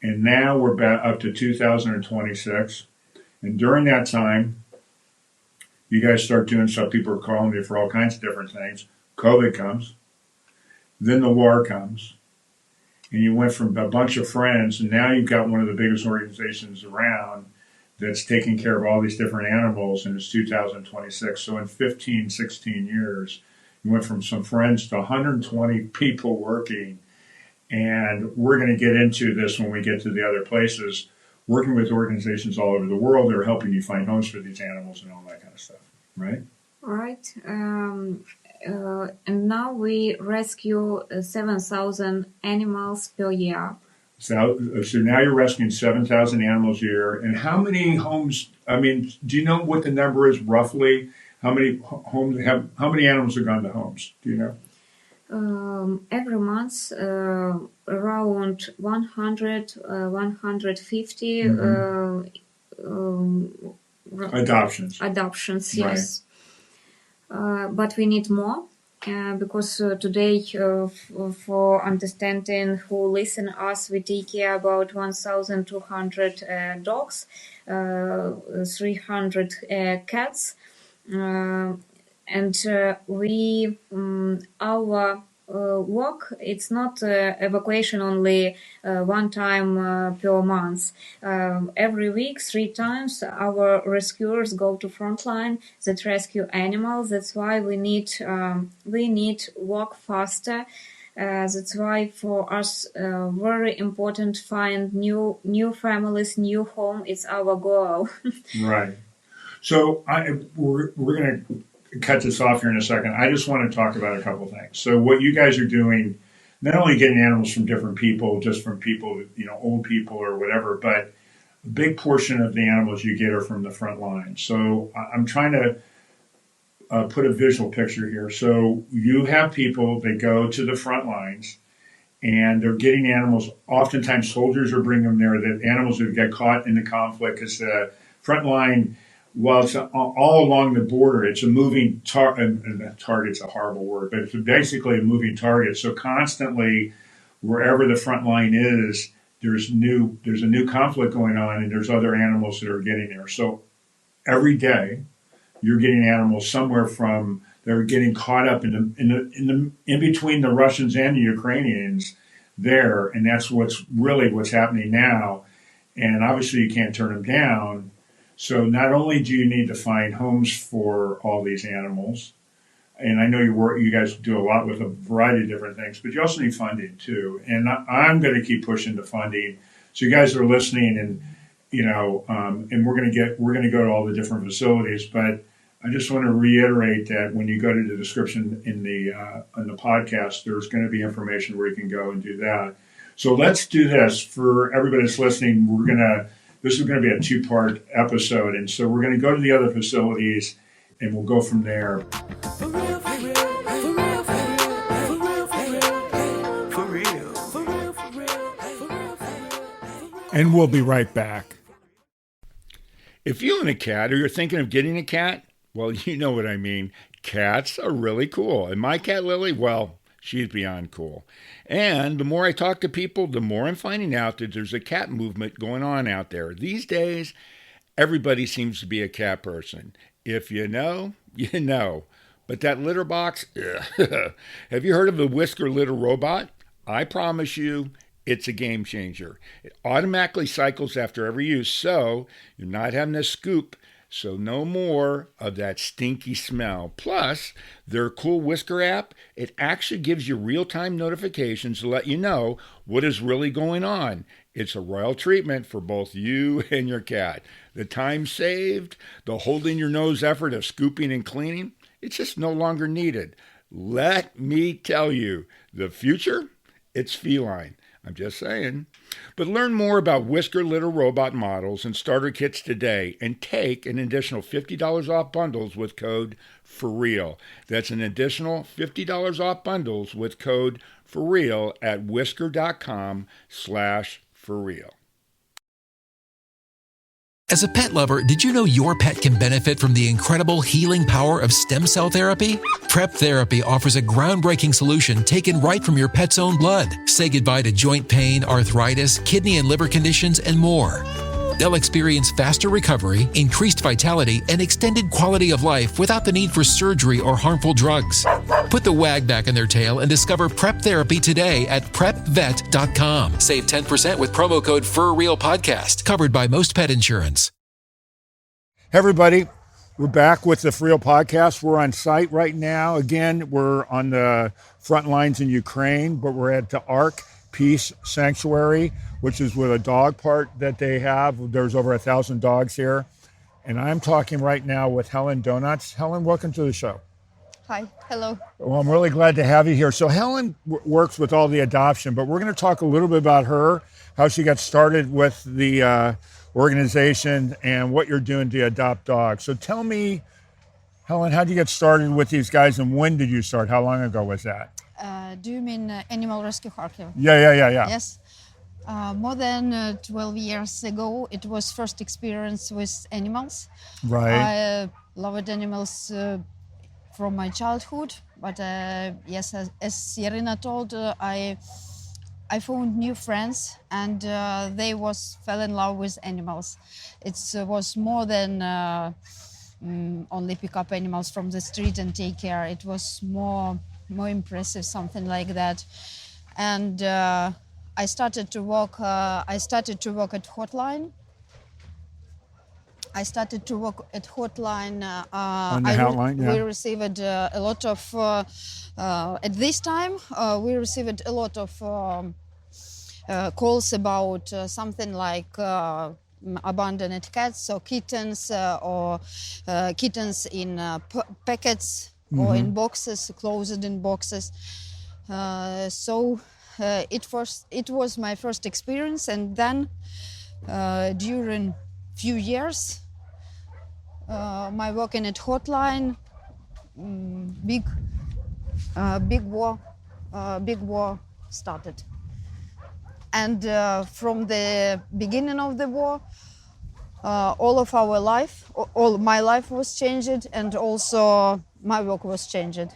And now we're up to 2026. And during that time, you guys start doing stuff. People are calling you for all kinds of different things. COVID comes. Then the war comes. And you went from a bunch of friends, and now you've got one of the biggest organizations around that's taking care of all these different animals, and it's 2026. So in 15, 16 years, you went from some friends to 120 people working. And we're going to get into this when we get to the other places, working with organizations all over the world that are helping you find homes for these animals and all that kind of stuff, right? Right. And now we rescue 7,000 animals per year. So now you're rescuing 7,000 animals a year. And how many homes, do you know what the number is roughly? How many animals have gone to homes? Do you know? Every month, around 100, 150 adoptions. Yes. Right. But we need more. Because today, for understanding who listen us, we take care about 1,200 dogs, 300 cats, and we our work. It's not evacuation only one time per month. Every week, 3 times, our rescuers go to frontline that rescue animals. That's why we need work faster. That's why for us very important find new families, new home. It's our goal. Right. So we're going to cut this off here in a second. I just want to talk about a couple of things. So what you guys are doing, not only getting animals from different people, just from people, old people or whatever, but a big portion of the animals you get are from the front line. So I'm trying to put a visual picture here. So you have people that go to the front lines and they're getting animals. Oftentimes soldiers are bringing them there, that animals that get caught in the conflict, because the front line, while it's all along the border, it's a moving target. Target's a horrible word, but it's basically a moving target. So constantly, wherever the front line is, there's a new conflict going on, and there's other animals that are getting there. So every day, you're getting animals somewhere from they're getting caught up in between the Russians and the Ukrainians there, and that's what's happening now. And obviously, you can't turn them down. So not only do you need to find homes for all these animals, and I know you guys do a lot with a variety of different things, but you also need funding too. And I'm going to keep pushing the funding. So you guys are listening, and and we're going to go to all the different facilities. But I just want to reiterate that when you go to the description in the podcast, there's going to be information where you can go and do that. So let's do this for everybody that's listening. This is going to be a 2-part episode, and so we're going to go to the other facilities, and we'll go from there. And we'll be right back. If you own a cat or you're thinking of getting a cat, well, you know what I mean. Cats are really cool. And my cat, Lily, well, she's beyond cool. And the more I talk to people, the more I'm finding out that there's a cat movement going on out there. These days, everybody seems to be a cat person. If you know, you know. But that litter box, have you heard of the whisker litter robot? I promise you, it's a game changer. It automatically cycles after every use, so you're not having to scoop. So no more of that stinky smell. Plus, their cool whisker app, it actually gives you real-time notifications to let you know what is really going on. It's a royal treatment for both you and your cat. The time saved, the holding your nose effort of scooping and cleaning, it's just no longer needed. Let me tell you, the future, it's feline. I'm just saying. But learn more about whisker litter robot models and starter kits today and take an additional $50 off bundles with code FORREAL. That's an additional $50 off bundles with code FORREAL at whisker.com/forreal. As a pet lover, did you know your pet can benefit from the incredible healing power of stem cell therapy? Prep Therapy offers a groundbreaking solution taken right from your pet's own blood. Say goodbye to joint pain, arthritis, kidney and liver conditions, and more. They'll experience faster recovery, increased vitality, and extended quality of life without the need for surgery or harmful drugs. Put the wag back in their tail and discover Prep Therapy today at prepvet.com. Save 10% with promo code FurRealPodcast, covered by most pet insurance. Hey everybody, we're back with the For Real Podcast. We're on site right now. Again, we're on the front lines in Ukraine, but we're at the ARK Peace Sanctuary, which is with a dog park that they have. There's over 1,000 dogs here. And I'm talking right now with Helen Donets. Helen, welcome to the show. Hi, hello. Well, I'm really glad to have you here. So Helen works with all the adoption, but we're going to talk a little bit about her, how she got started with the organization and what you're doing to adopt dogs. So tell me, Helen, how did you get started with these guys and when did you start? How long ago was that? Do you mean Animal Rescue Ukraine? Yeah. Yes. More than 12 years ago, it was first experience with animals. Right. I loved animals from my childhood, but yes, as Yaryna told, I found new friends and they fell in love with animals. It was more than only pick up animals from the street and take care. It was more impressive, something like that. And I started to work at Hotline. On the hotline, yeah. We received a lot of, at this time, we received a lot of calls about something like abandoned cats or kittens in packets or in boxes, closed in boxes. So it was my first experience, and then during few years, my working at Hotline, big war started, and from the beginning of the war, all my life was changed, and also my work was changed.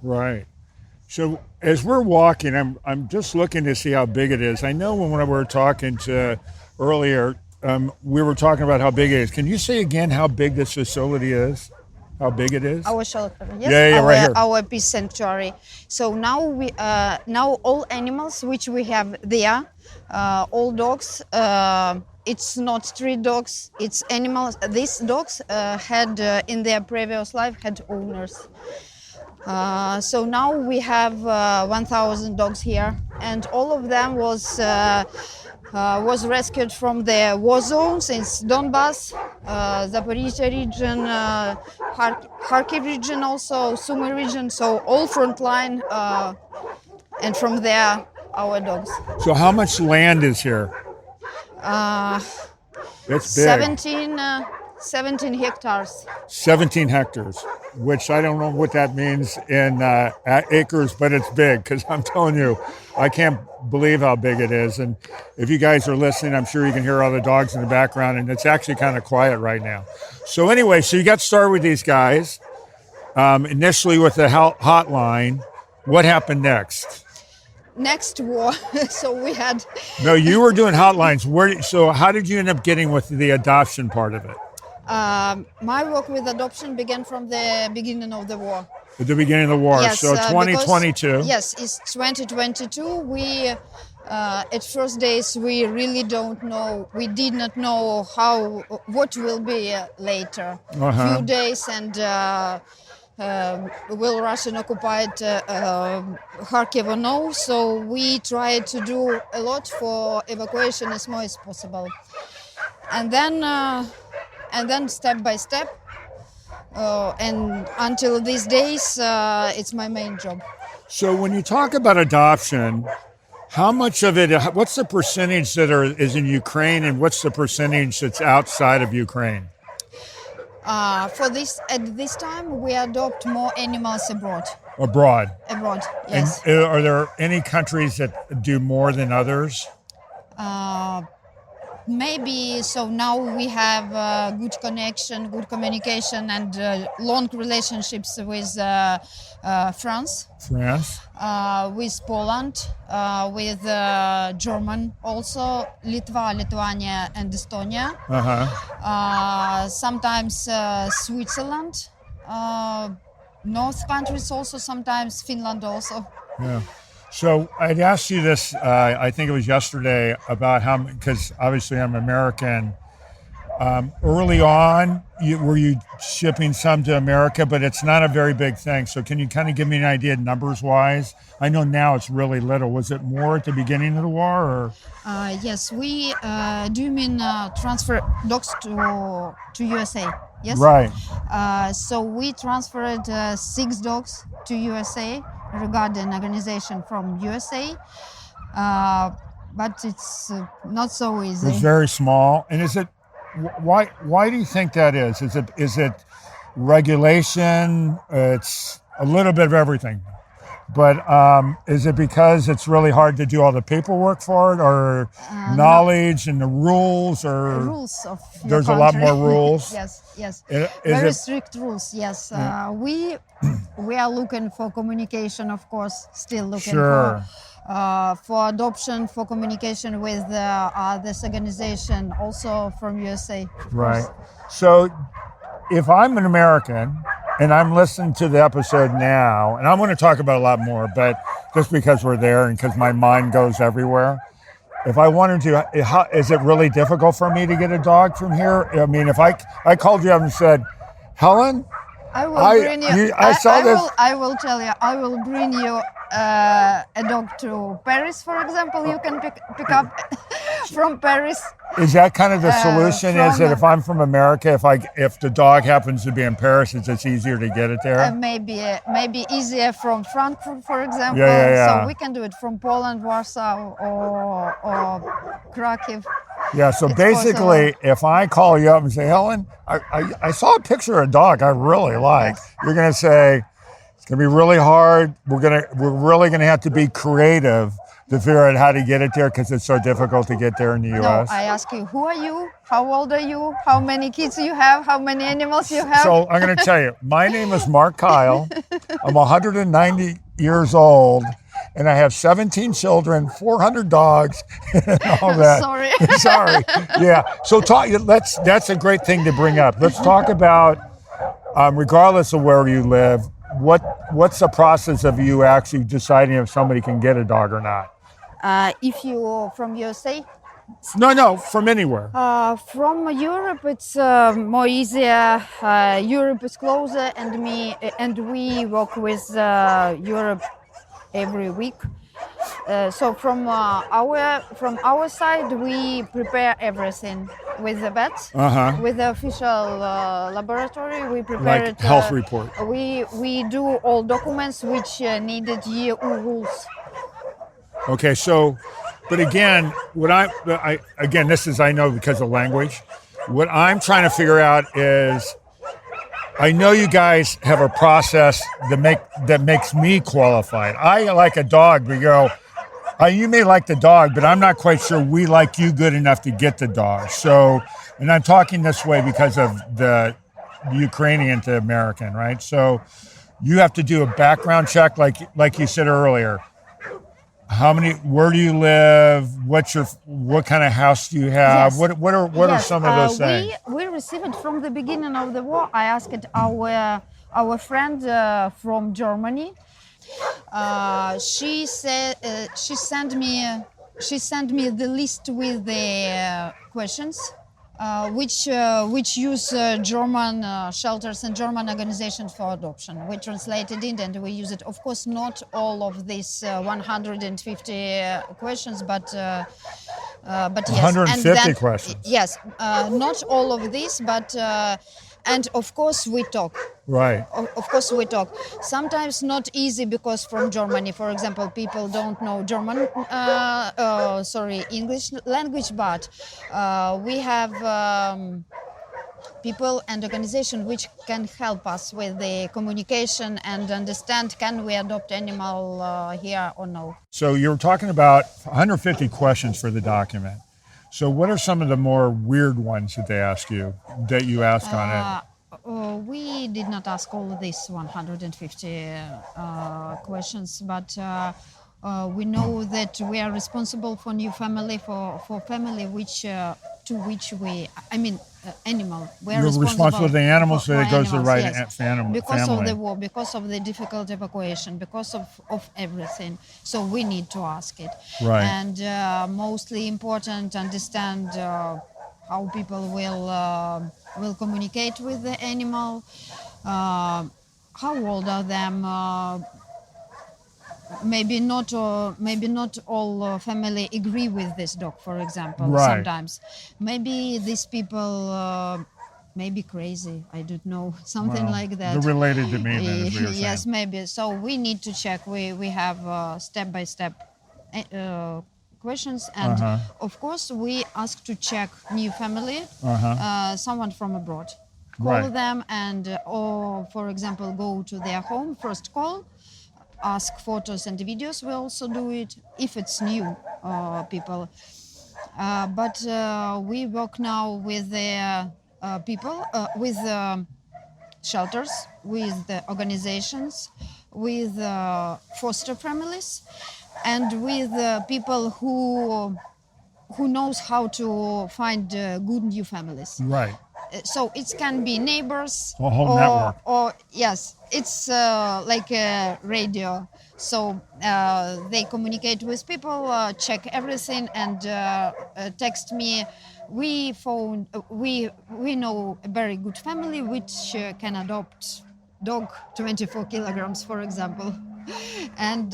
Right. So as we're walking, I'm just looking to see how big it is. I know when we were talking to earlier, we were talking about how big it is. Can you say again how big this facility is? How big it is? Our shelter, yes, Yeah, right here. our peace sanctuary. So now now all animals which we have there, all dogs. It's not street dogs. It's animals. These dogs had in their previous life had owners. So now we have 1,000 dogs here, and all of them was rescued from the war zones in Donbass, Zaporizhia region, Kharkiv region, also Sumy region. So all frontline, and from there our dogs. So how much land is here? It's big. 17 hectares. 17 hectares, which I don't know what that means in acres, but it's big, because I'm telling you, I can't believe how big it is. And if you guys are listening, I'm sure you can hear all the dogs in the background, and it's actually kind of quiet right now. So anyway, so you got started with these guys, initially with the hotline. What happened next? Next war, so we had... No, you were doing hotlines. So how did you end up getting with the adoption part of it? My work with adoption began from the beginning of the war. At the beginning of the war, Yes, so 2022. Yes, it's 2022. We, at first days, we really don't know. We did not know what will be later. Few days and will Russian occupied Kharkiv or no? So we tried to do a lot for evacuation as much as possible, and then step by step, and until these days, it's my main job. So when you talk about adoption, how much of it? What's the percentage that is in Ukraine, and what's the percentage that's outside of Ukraine? At this time, we adopt more animals abroad. Abroad, Yes. And are there any countries that do more than others? Maybe. So now we have good connection, good communication, and long relationships with France, with Poland, with German, also Lithuania, and Estonia. Sometimes Switzerland, North countries also. Sometimes Finland also. Yeah. So I'd asked you this, I think it was yesterday, about how, because obviously I'm American. Early on, were you shipping some to America, but it's not a very big thing. So can you kind of give me an idea numbers-wise? I know now it's really little. Was it more at the beginning of the war? Or? Yes, we do you mean transfer dogs to USA? Yes. Right. So we transferred 6 dogs to USA regarding organization from USA, but it's not so easy. It's very small. And is it? Why do you think that is? Is it regulation? It's a little bit of everything. But is it because it's really hard to do all the paperwork for it, or knowledge and the rules, or the rules of your there's country. a lot more rules? Yes. Very strict rules. Yes. We are looking for communication, of course. Still looking for adoption, for communication with this organization, also from USA. Right. So, if I'm an American and I'm listening to the episode now, and I'm going to talk about a lot more, but just because we're there and because my mind goes everywhere, if I wanted to, is it really difficult for me to get a dog from here? I mean, if I called you up and said, Helen, I will bring you. I will tell you. I will bring you a dog to Paris, for example. You can pick up from Paris. Is that kind of the solution? Is that if I'm from America, if the dog happens to be in Paris, it's just easier to get it there? Maybe easier from Frankfurt, for example. Yeah. So we can do it from Poland, Warsaw, or Kharkiv. Yeah, so basically, if I call you up and say, Helen, I saw a picture of a dog I really like, you're going to say, it's going to be really hard. We're really going to have to be creative to figure out how to get it there, because it's so difficult to get there in the U.S. No, I ask you, who are you? How old are you? How many kids you have? How many animals you have? So I'm going to tell you, my name is Mark Kyle. I'm 190 years old. And I have 17 children, 400 dogs, and all that. Sorry. Yeah. So that's a great thing to bring up. Let's talk about regardless of where you live, what's the process of you actually deciding if somebody can get a dog or not? If you from USA, No, from anywhere. from Europe, it's more easier. Europe is closer, and we work with Europe every week. So from our side, we prepare everything with the vets, with the official laboratory. We prepare Like it, health report. We do all documents which needed EU rules. Okay, so, but again, this is, I know because of language. What I'm trying to figure out is, I know you guys have a process that makes me qualified. I like a dog. We go, you may like the dog, but I'm not quite sure we like you good enough to get the dog. So, and I'm talking this way because of the Ukrainian to American, right? So, you have to do a background check, like you said earlier. Where do you live? What kind of house do you have? Yes. What are some of those things? We received from the beginning of the war. I asked our friend from Germany. She said she sent me the list with the questions. Which use German shelters and German organizations for adoption. We translated it and we use it. Of course, not all of these 150 questions, but yes. 150 questions. Yes, not all of these, but and of course we talk. Right. Of course we talk. Sometimes not easy because from Germany, for example, people don't know English language, but we have people and organizations which can help us with the communication and understand can we adopt animal here or no. So you're talking about 150 questions for the document. So what are some of the more weird ones that they ask you, that you ask on it? We did not ask all of these 150 questions, but we know that we are responsible for new family, for family animal. We are You're responsible for the animals, so it goes to the right family. Because of the war, because of the difficult evacuation, because of everything. So we need to ask it. Right. And mostly important, understand how people will communicate with the animal. How old are them? Maybe not all family agree with this dog, for example. Right. Sometimes maybe these people may be crazy, I don't know, something like that. They're related to me then, is what you're saying. Yes, maybe. So we need to check. We have step-by-step questions, and of course we ask to check new family, someone from abroad. Call them and, or for example, go to their home, first call, ask photos and videos. We also do it if it's new people. But we work now with the people, with shelters, with the organizations, with foster families, and with people who knows how to find good new families. Right. So it can be neighbors, A whole network. Or yes, it's like a radio. So they communicate with people, check everything, and text me. We know a very good family which can adopt dog 24 kilograms, for example, and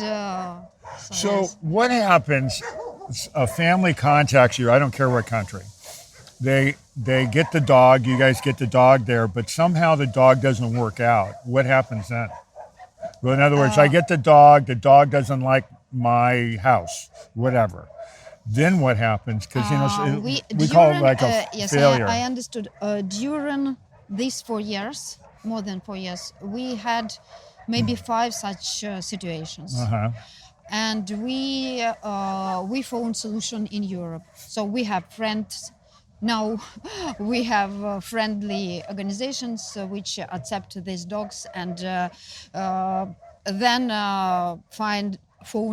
So yes. what happens? A family contacts you. I don't care what country. They get the dog. You guys get the dog there, but somehow the dog doesn't work out. What happens then? Well, in other words, I get the dog. The dog doesn't like my house. Whatever. Then what happens? Because we call it like a failure. I understood. During these 4 years, more than 4 years, we had maybe 5 such situations. And we found solution in Europe. So we have friends. Now we have friendly organizations which accept these dogs and then found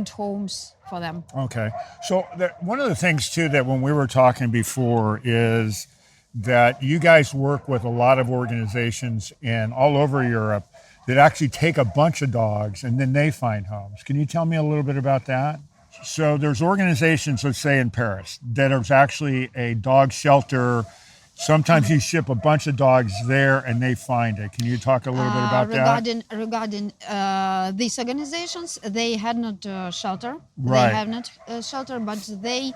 homes for them. Okay. So one of the things too that when we were talking before is that you guys work with a lot of organizations in all over Europe that actually take a bunch of dogs and then they find homes. Can you tell me a little bit about that? So there's organizations, let's say in Paris, that is actually a dog shelter. Sometimes you ship a bunch of dogs there and they find it. Can you talk a little bit about that? Regarding these organizations, they had not shelter. Right. They have not shelter, but they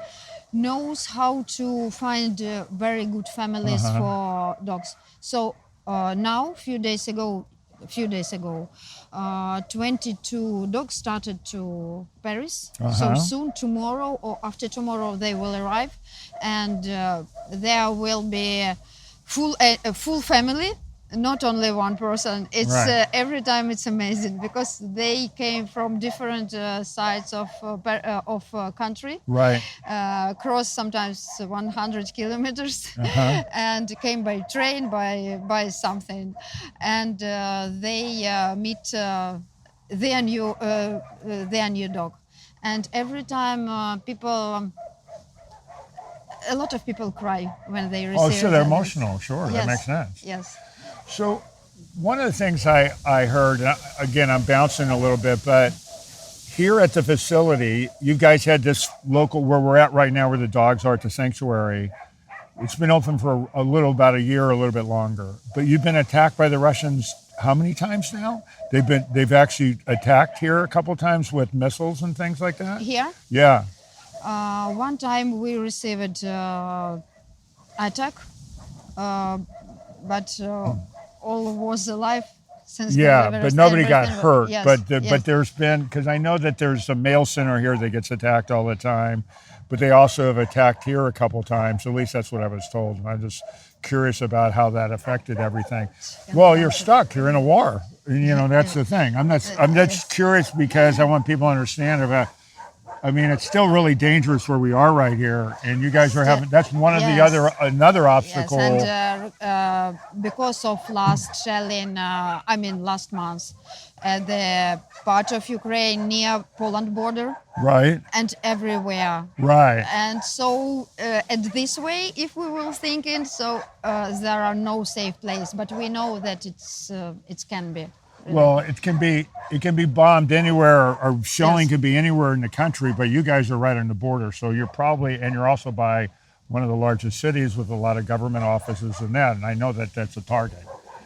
knows how to find very good families for dogs. So now, a few days ago, 22 dogs started to Paris. So soon, tomorrow or after tomorrow, they will arrive, and there will be a full family, not only one person. It's Right. every time it's amazing because they came from different sides of country. Right. Cross sometimes 100 kilometers and came by train, by something, and they meet their new dog, and every time people. A lot of people cry when they receive. Oh, sure, they're that. emotional. Sure, that Yes, makes sense. Yes. So one of the things I heard, and again, I'm bouncing a little bit, but here at the facility, you guys had this local, where we're at right now, where the dogs are at the sanctuary. It's been open for about a year, a little bit longer. But you've been attacked by the Russians how many times now? They've actually attacked here a couple times with missiles and things like that? Here, Yeah. one time we received attack, but all was alive. Since Yeah, the but nobody got everything- hurt. Yes, But yes. but there's been, because I know that there's a mail center here that gets attacked all the time, but they also have attacked here a couple times. At least that's what I was told. And I'm just curious about how that affected everything. Well, you're stuck. You're in a war. And, that's the thing. I'm just curious because I want people to understand about. I mean, it's still really dangerous where we are right here, and you guys are having. That's one of the Yes. another obstacle. Yes, and because of last shelling, last month, the part of Ukraine near Poland border Right. and everywhere. Right. And so, at this way, if we will think in, so there are no safe place, but we know that it can be. Well, it can be bombed anywhere, or shelling can be anywhere in the country, but you guys are right on the border, so you're also by one of the largest cities with a lot of government offices and that, and I know that that's a target.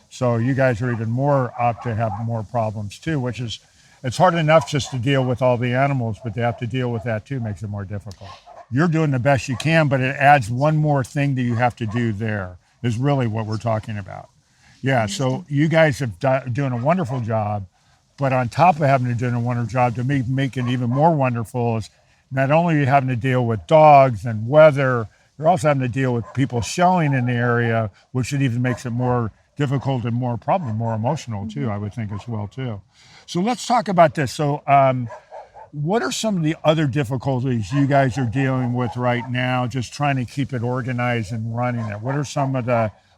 So you guys are even more apt to have more problems too, which is, it's hard enough just to deal with all the animals, but to have to deal with that too makes it more difficult. You're doing the best you can, but it adds one more thing that you have to do there, is really what we're talking about. Yeah, so you guys have doing a wonderful job, but on top of having to do a wonderful job, to make it even more wonderful is not only are you having to deal with dogs and weather, you're also having to deal with people shelling in the area, which it even makes it more difficult and probably more emotional too, I would think as well too. So let's talk about this. So what are some of the other difficulties you guys are dealing with right now, just trying to keep it organized and running it? What are some of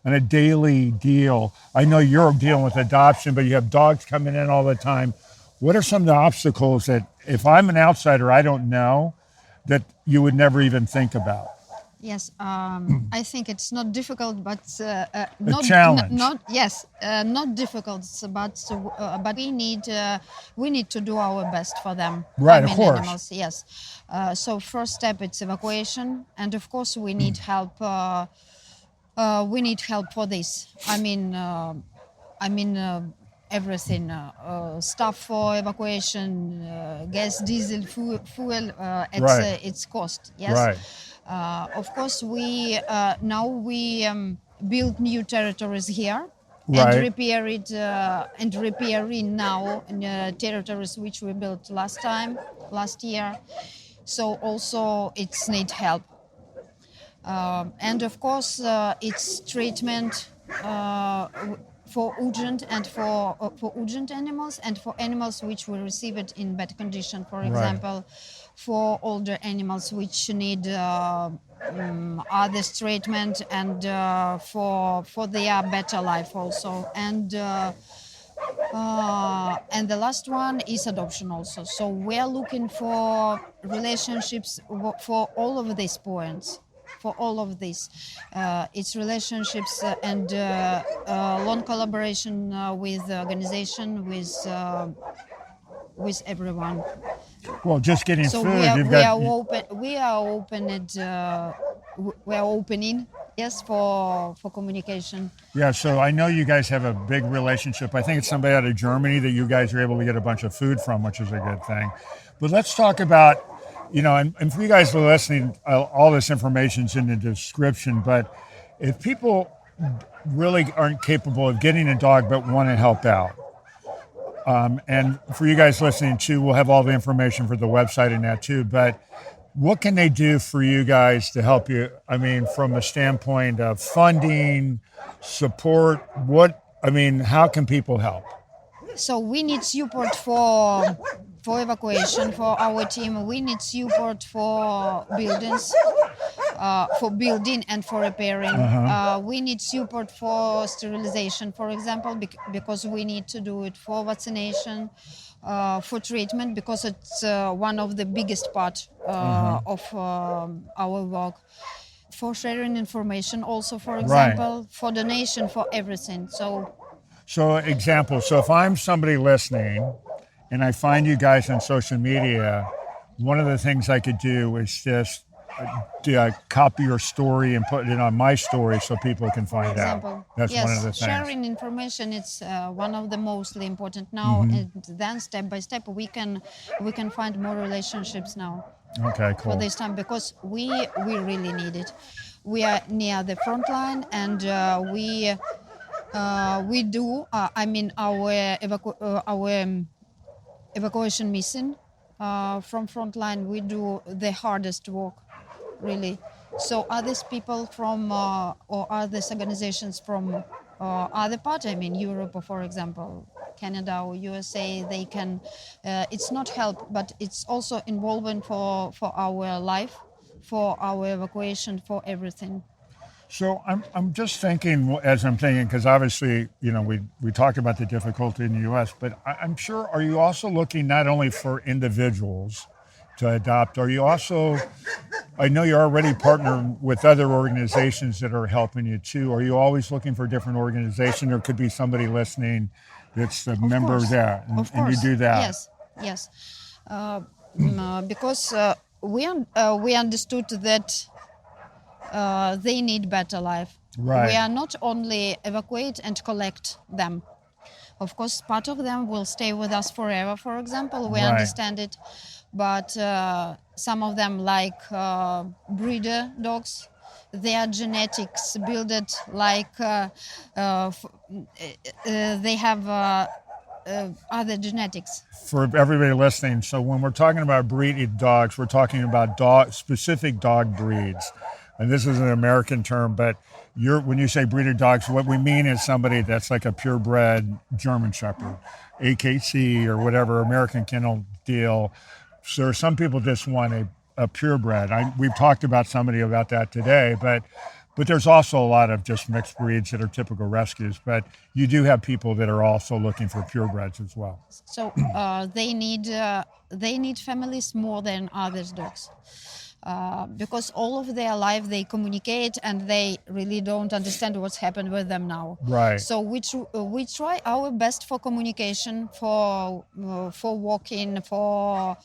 on a daily deal? I know you're dealing with adoption, but you have dogs coming in all the time. What are some of the obstacles that, if I'm an outsider, I don't know, that you would never even think about? Yes, I think it's not difficult, but not challenge. Not difficult, but we need to do our best for them. Right, of course. Animals, yes. So first step, it's evacuation, and of course we need help. We need help for this. Everything, stuff for evacuation, gas, diesel, fuel. Right. It's cost. Yes. Right. Of course, we build new territories here. Right. And repairing now territories which we built last year. So also it's need help. And of course, it's treatment for urgent and for urgent animals, and for animals which will receive it in bad condition. For example, for older animals which need others treatment, and for their better life also. And the last one is adoption also. So we're looking for relationships for all of these points. for all of this. It's relationships and long collaboration with the organization, with everyone. Well, just getting So food. we are opening, yes, for communication. Yeah, so I know you guys have a big relationship. I think it's somebody out of Germany that you guys are able to get a bunch of food from, which is a good thing. But let's talk about, and for you guys who are listening, all this information's in the description, but if people really aren't capable of getting a dog but want to help out, and for you guys listening too, we'll have all the information for the website and that too, but what can they do for you guys to help you? I mean, from a standpoint of funding, support, how can people help? So we need support for evacuation for our team. We need support for buildings, for building and for repairing. We need support for sterilization, for example, because we need to do it for vaccination, for treatment, because it's one of the biggest part of our work. For sharing information also, for example, for donation, for everything. So if I'm somebody listening and I find you guys on social media, one of the things I could do is just copy your story and put it on my story so people can find out. That's one of the things. Sharing information is one of the mostly important now, and then step by step we can find more relationships now. Okay, cool. For this time, because we really need it. We are near the front line, and we do. Our evacuation mission from front line, we do the hardest work, really. So others people from or others organizations from other parts, Europe, for example, Canada or USA, they can. It's not help, but it's also involvement for our life, for our evacuation, for everything. So I'm just thinking, as I'm thinking, because obviously, we talked about the difficulty in the U.S., but I'm sure, are you also looking not only for individuals to adopt, are you also, I know you're already partnering with other organizations that are helping you too. Are you always looking for a different organization? There could be somebody listening that's a member of that, and you do that. Yes. Because we understood that they need better life. Right. We are not only evacuate and collect them. Of course, part of them will stay with us forever, for example. We understand it. But some of them, like breeder dogs, their genetics build it like they have other genetics. For everybody listening, so when we're talking about breeded dogs, we're talking about specific dog breeds. And this is an American term, but when you say breeder dogs, what we mean is somebody that's like a purebred German Shepherd, AKC or whatever, American Kennel deal. So some people just want a purebred. We've talked about somebody about that today, but there's also a lot of just mixed breeds that are typical rescues. But you do have people that are also looking for purebreds as well. So they need families more than other dogs. Because all of their life they communicate and they really don't understand what's happened with them now. Right. So we try our best for communication, for walking, for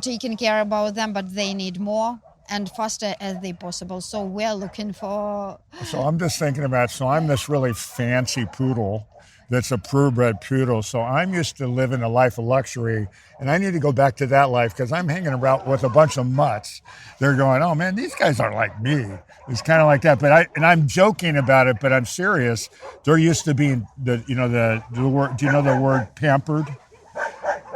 taking care about them, but they need more and faster as they possible. So we're looking for. So I'm just thinking about. So I'm this really fancy poodle. That's a purebred poodle. So I'm used to living a life of luxury, and I need to go back to that life because I'm hanging around with a bunch of mutts. They're going, oh man, these guys aren't like me. It's kind of like that. But I'm joking about it, but I'm serious. They're used to being the word. Do you know the word pampered?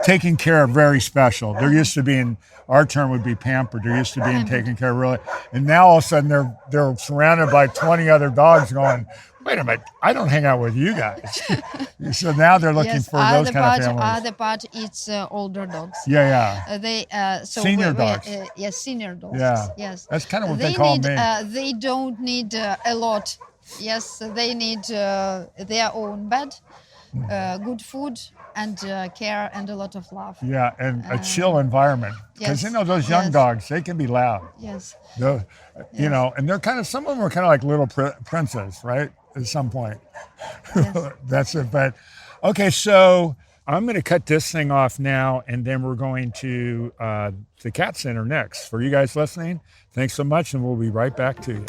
Taken care of, very special. They're used to being. Our term would be pampered. They're used to being taken care of, really. And now all of a sudden they're surrounded by 20 other dogs going, wait a minute, I don't hang out with you guys. So now they're looking for those kind of families. Other part, it's older dogs. Yeah. Senior dogs. Yes, senior dogs. Yeah. Yes. That's kind of what they call me. They don't need a lot. Yes, they need their own bed, good food, and care and a lot of love. Yeah, and a chill environment. Because, Yes, those young yes. dogs, they can be loud. Yes. And they're kind of, some of them are kind of like little princes, right? At some point. Yes. That's it. But, okay, so I'm going to cut this thing off now, and then we're going to the Cat Center next. For you guys listening, thanks so much, and we'll be right back to you.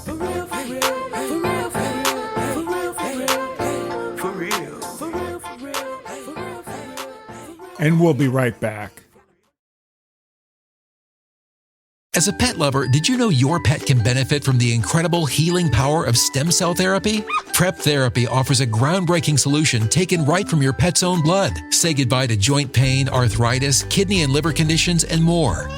For real, for real, for real, for real, for real, for real, for real, for real, for real. And we'll be right back. As a pet lover, did you know your pet can benefit from the incredible healing power of stem cell therapy? Prep Therapy offers a groundbreaking solution taken right from your pet's own blood. Say goodbye to joint pain, arthritis, kidney and liver conditions, and more.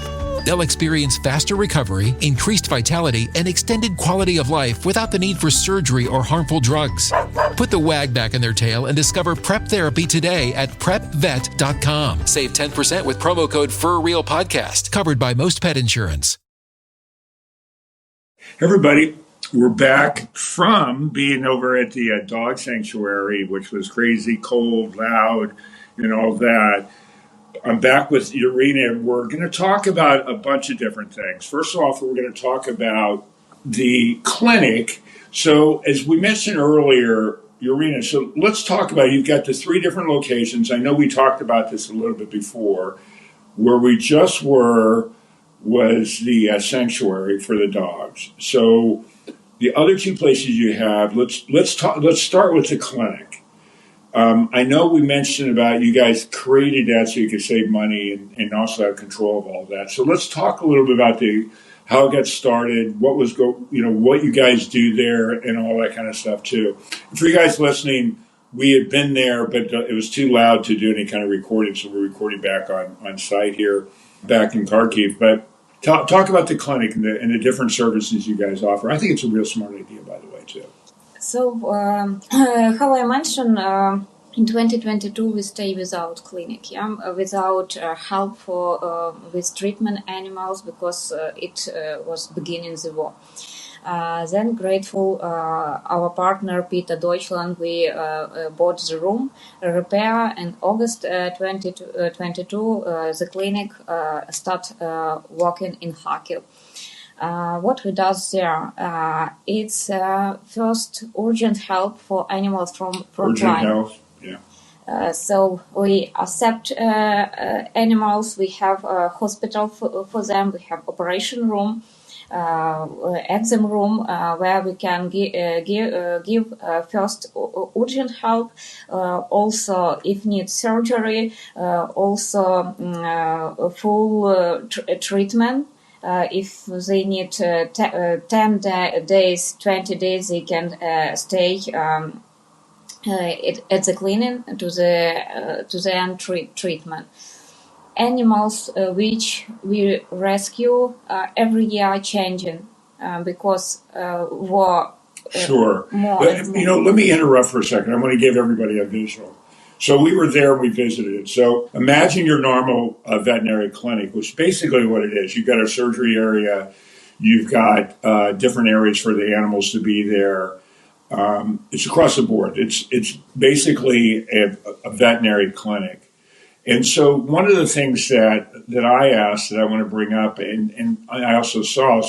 They'll experience faster recovery, increased vitality, and extended quality of life without the need for surgery or harmful drugs. Put the wag back in their tail and discover Prep Therapy today at prepvet.com. Save 10% with promo code FurRealPodcast, covered by most pet insurance. Everybody, we're back from being over at the dog sanctuary, which was crazy, cold, loud, and all that. I'm back with Yaryna. We're going to talk about a bunch of different things. First off, we're going to talk about the clinic. So as we mentioned earlier, Yaryna, so let's talk about, you've got the 3 different locations. I know we talked about this a little bit before. Where we just were was the sanctuary for the dogs. So the other 2 places you have, let's start with the clinic. I know we mentioned about you guys created that so you could save money and also have control of all that. So let's talk a little bit about how it got started, what you guys do there, and all that kind of stuff too. For you guys listening, we had been there, but it was too loud to do any kind of recording, so we're recording back on site here, back in Kharkiv. But talk about the clinic and the different services you guys offer. I think it's a real smart idea, by the way, too. So, how I mentioned, in 2022 we stay without clinic, without help for with treatment animals because it was beginning the war. Then grateful our partner Peter Deutschland, we bought the room, repair, and August 2022 the clinic start working in Kharkiv. What we does there? It's first urgent help for animals from Urgent frontline. health, yeah. So we accept animals. We have a hospital for them. We have operation room, exam room where we can give first urgent help. Also, if need surgery, also full treatment. If they need 10 days, 20 days, they can stay at the clinic to the end treatment. Animals which we rescue every year changing because war. Sure. More But, let me interrupt for a second. I want to give everybody a visual. So we were there, we visited it. So imagine your normal veterinary clinic, which is basically what it is. You've got a surgery area, you've got different areas for the animals to be there. It's across the board. It's basically a veterinary clinic. And so one of the things that I asked that I want to bring up, and I also saw,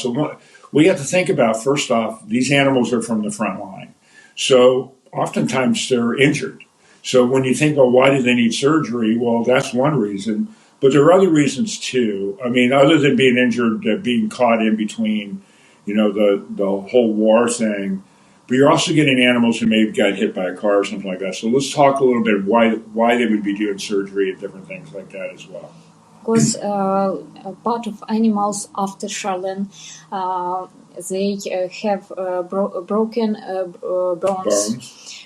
we have to think about, first off, these animals are from the front line. So oftentimes they're injured. So when you think, well, why do they need surgery? Well, that's one reason. But there are other reasons too. I mean, other than being injured, being caught in between, the whole war thing. But you're also getting animals who maybe got hit by a car or something like that. So let's talk a little bit why they would be doing surgery and different things like that as well. Because a part of animals after shelling, they have broken bones.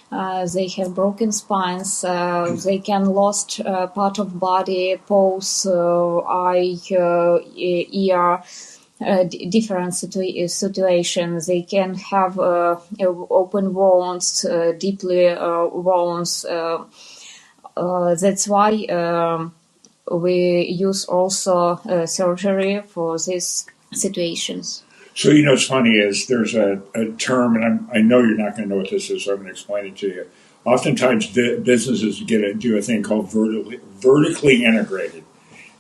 They have broken spines. They can lost part of body, paws, eye, ear. Different situations. They can have open wounds, deeply wounds. That's why we use also surgery for these situations. So, what's funny is there's a term, and I know you're not going to know what this is, so I'm going to explain it to you. oftentimes businesses do a thing called vertically integrated.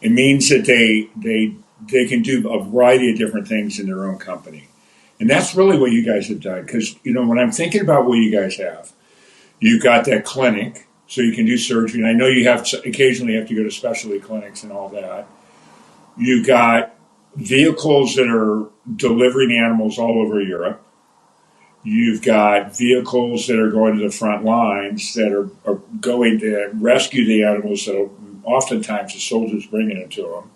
It means that they can do a variety of different things in their own company. And that's really what you guys have done. Because, when I'm thinking about what you guys have, you've got that clinic, so you can do surgery. And I know you occasionally have to go to specialty clinics and all that. You've got vehicles that are delivering animals all over Europe. You've got vehicles that are going to the front lines that are going to rescue the animals that oftentimes the soldiers bringing it to them.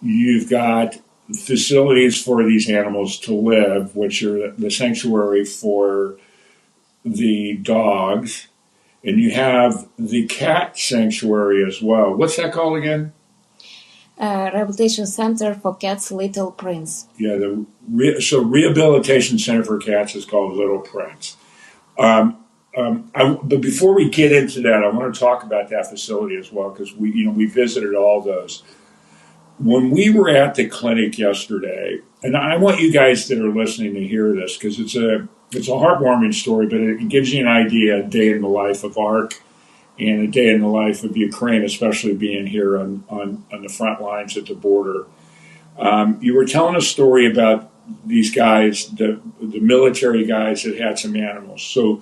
You've got facilities for these animals to live, which are the sanctuary for the dogs. And you have the cat sanctuary as well. What's that called again? Rehabilitation Center for Cats, Little Prince. Yeah, so Rehabilitation Center for Cats is called Little Prince. But before we get into that, I want to talk about that facility as well, because we visited all those. When we were at the clinic yesterday, and I want you guys that are listening to hear this, because it's a heartwarming story, but it gives you an idea, a day in the life of ARK and a day in the life of Ukraine, especially being here on the front lines at the border. You were telling a story about these guys, the military guys that had some animals. So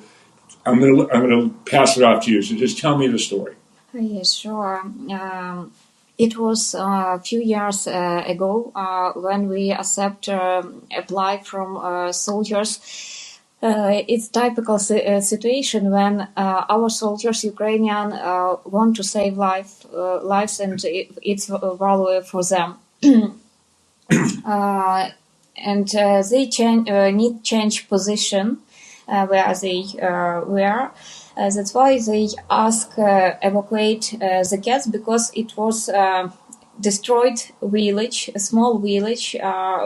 I'm gonna pass it off to you. So just tell me the story. Yes, sure. It was a few years ago when we apply from soldiers. It's typical situation when our soldiers, Ukrainian, want to save lives, and it's value for them. And they need change position where they were. That's why they ask evacuate the cats, because it was destroyed village, a small village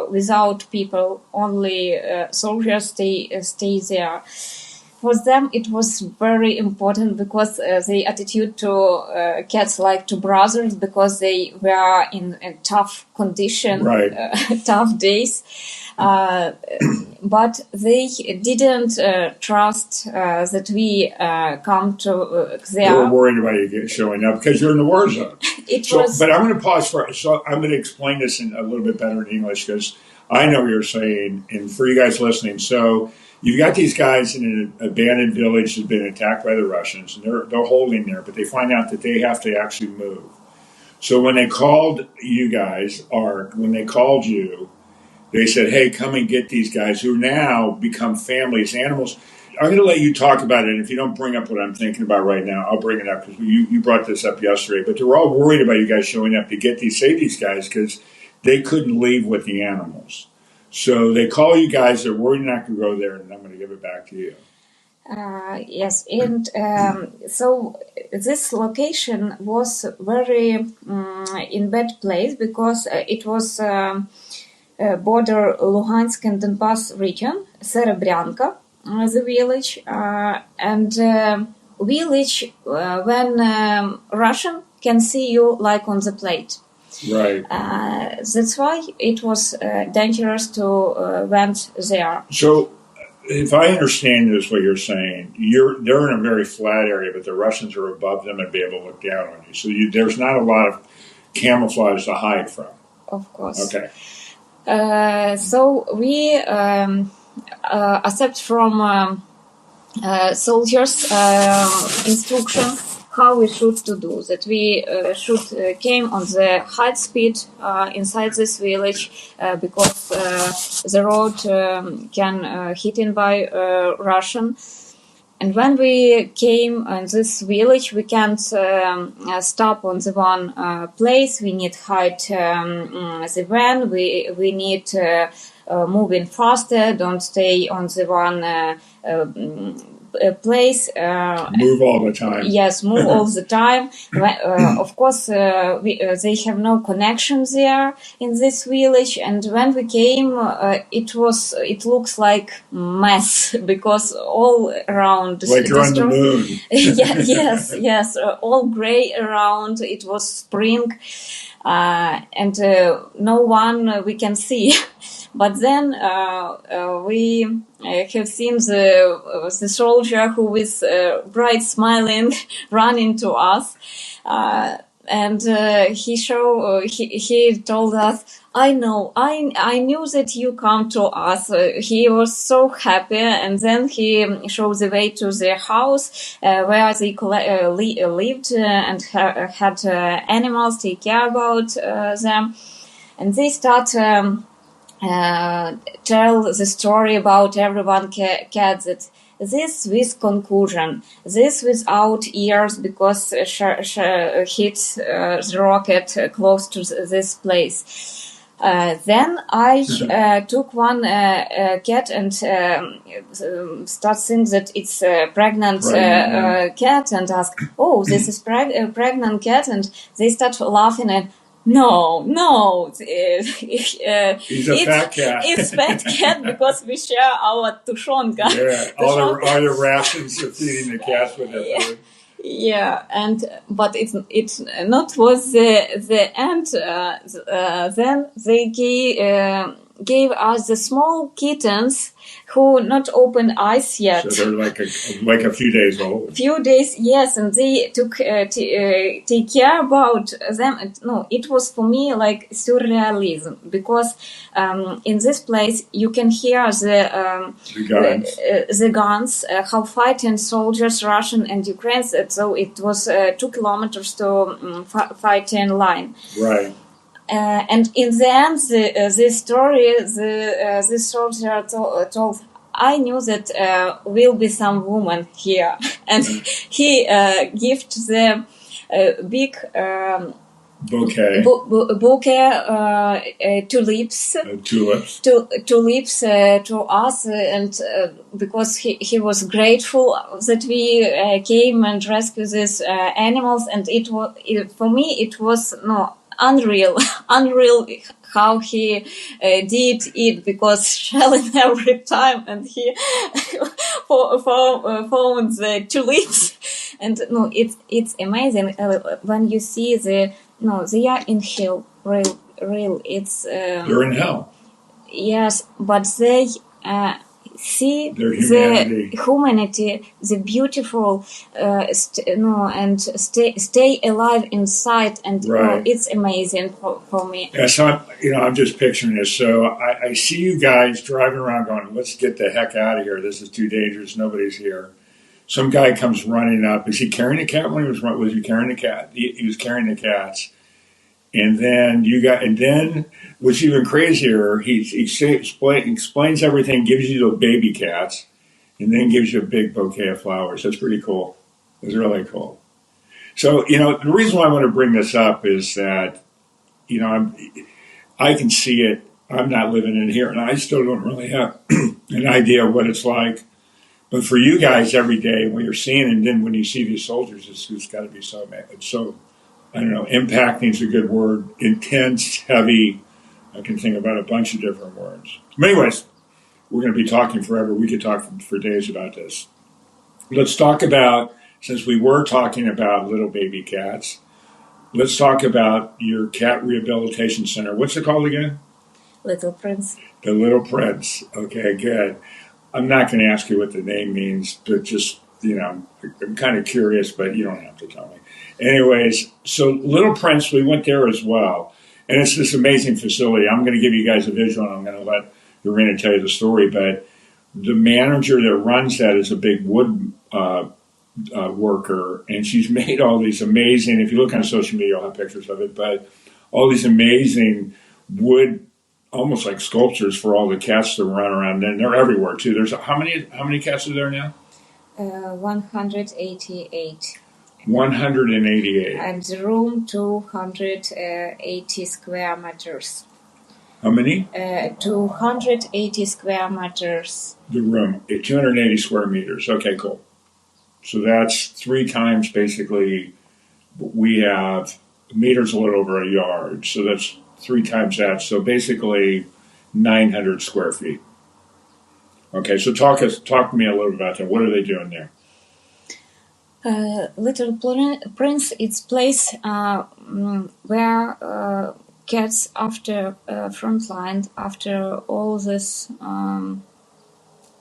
without people, only soldiers stay there. For them, it was very important because the attitude to cats like to brothers, because they were in a tough condition, right. Tough days. But they didn't trust that we come to there. They were worried about you showing up because you're in the war zone. But I'm going to pause for it. So I'm going to explain this in a little bit better in English, because I know what you're saying, and for you guys listening. So you've got these guys in an abandoned village that's been attacked by the Russians, and they're holding there, but they find out that they have to actually move. So when they called you guys, ARK, when they called you, they said, hey, come and get these guys who now become families, animals. I'm going to let you talk about it. And if you don't bring up what I'm thinking about right now, I'll bring it up, because you brought this up yesterday. But they were all worried about you guys showing up to save these guys, because they couldn't leave with the animals. So they call you guys. They're worried you're not going to go there, and I'm going to give it back to you. Yes, and so this location was very in bad place, because it was border Luhansk and Donbass region, Serebryanka, the village, and village when Russian can see you like on the plate. Right. That's why it was dangerous to went there. So, if I understand this, what you're saying, they're in a very flat area, but the Russians are above them and be able to look down on you. So there's not a lot of camouflage to hide from. Of course. Okay. So we accept from soldiers instruction how we should to do that. We should came on the high speed inside this village because the road can hit by Russian. And when we came in this village, we can't stop on the one place. We need hide the van. We need moving faster. Don't stay on the one place. Move all the time. Yes, move all the time. Of course, they have no connection there in this village. And when we came, it looks like mess because all around. Like you're on the moon. Yes, all gray around. It was spring. and no one we can see. But then we have seen the soldier who with bright smiling running to us, and he told us, I knew that you come to us. He was so happy, and then he showed the way to the house where they lived and had animals, take care about them, and they start tell the story about everyone cat that this with concussion, this without ears because hit the rocket close to this place. Then I took one cat and start saying that it's a pregnant cat and ask, oh, this is pregnant cat, and they start laughing and no, He's a fat cat. It's fat cat because we share our tushonka. Yeah, all the rations are feeding the cats with their food. Yeah, but it's not was the end. Then they gave us the small kittens who not opened eyes yet. So they're like a few days old. Few days, yes, and they took take care about them. No, it was for me like surrealism because in this place you can hear the guns, how fighting soldiers, Russian and Ukrainians. So it was 2 kilometers to fighting line. Right. And in the end, this story, the soldier told, I knew that will be some woman here, and he gifted the big bouquet, tulips to us, and because he was grateful that we came and rescued these animals, and for me it was unreal how he did it, because shelling every time, and he found the tulips, and it's amazing when you see they are in hell, real. It's they're in hell. Yes, but they see the humanity, the beautiful, and stay alive inside, and it's amazing for me. Yeah, so I'm just picturing this. So I see you guys driving around going, let's get the heck out of here. This is too dangerous. Nobody's here. Some guy comes running up. Is he carrying a cat? Was he carrying the cat? He was carrying the cats. And then what's even crazier, he explains everything, gives you the baby cats, and then gives you a big bouquet of flowers. That's pretty cool. It's really cool. So, the reason why I want to bring this up is that, I can see it. I'm not living in here, and I still don't really have an idea of what it's like. But for you guys every day, when you're seeing, and then when you see these soldiers, it's got to be so I don't know, impacting is a good word, intense, heavy. I can think about a bunch of different words. But anyways, we're going to be talking forever. We could talk for days about this. Let's talk about, since we were talking about little baby cats, let's talk about your cat rehabilitation center. What's it called again? Little Prince. The Little Prince. Okay, good. I'm not going to ask you what the name means, but just, I'm kind of curious, but you don't have to tell me. Anyways, so Little Prince, we went there as well. And it's this amazing facility. I'm going to give you guys a visual, and I'm going to let Yaryna tell you the story. But the manager that runs that is a big wood worker, and she's made all these amazing, if you look on social media, I'll have pictures of it, but all these amazing wood, almost like sculptures for all the cats that run around. And they're everywhere, too. There's how many cats are there now? 188. 188. And the room 280 square meters. How many? 280 square meters. The room, 280 square meters. Okay, cool. So that's 3 times basically. We have meters a little over a yard, so that's 3 times that. So basically 900 square feet. Okay, so talk to me a little about that. What are they doing there? Little Prince, it's place where cats after frontline, after all this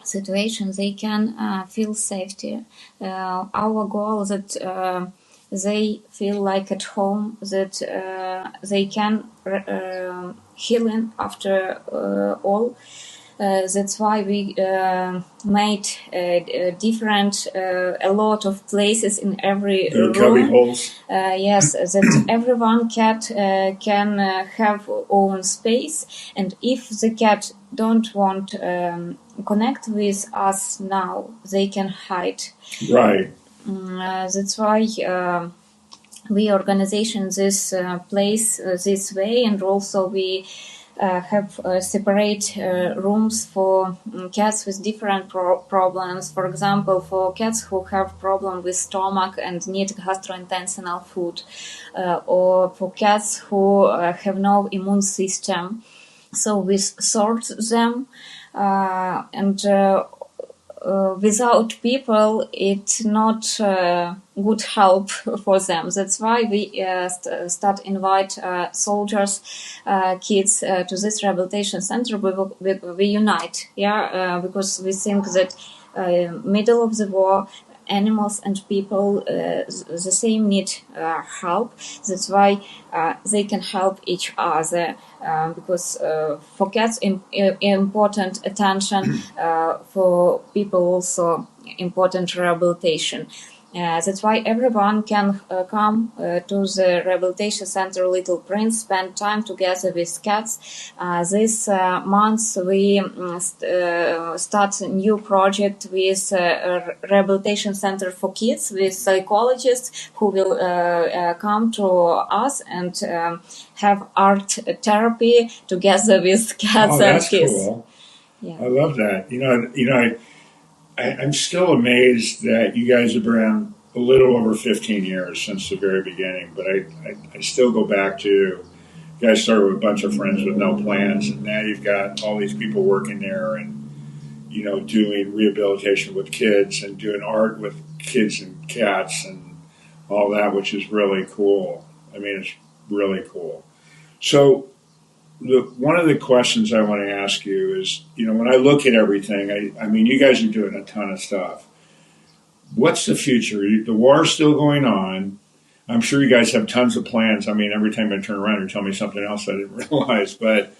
situation, they can feel safety. Our goal is that they feel like at home, that they can healing after all. That's why we made different, a lot of places in every Cubby room. holes. Yes, that everyone cat can have own space, and if the cat don't want connect with us now, they can hide. Right. That's why we organization this place this way, and also we have separate rooms for cats with different problems. For example, for cats who have problem with stomach and need gastrointestinal food, or for cats who have no immune system. So we sort them, and without people, it's not good help for them. That's why we start invite soldiers, kids to this rehabilitation center. We unite, because we think that middle of the war, animals and people the same need help. That's why they can help each other, because for cats important attention, for people also important rehabilitation. That's why everyone can come to the rehabilitation center Little Prince, spend time together with cats. This month we start a new project with rehabilitation center for kids, with psychologists who will come to us and have art therapy together with cats and kids. Cool. Yeah. I love that. I'm still amazed that you guys have been around a little over 15 years since the very beginning, but I still go back to, you guys started with a bunch of friends with no plans, and now you've got all these people working there and, doing rehabilitation with kids and doing art with kids and cats and all that, which is really cool. I mean, it's really cool. So one of the questions I want to ask you is, when I look at everything, I mean, you guys are doing a ton of stuff. What's the future? The war's still going on. I'm sure you guys have tons of plans. I mean, every time I turn around, you tell me something else I didn't realize. But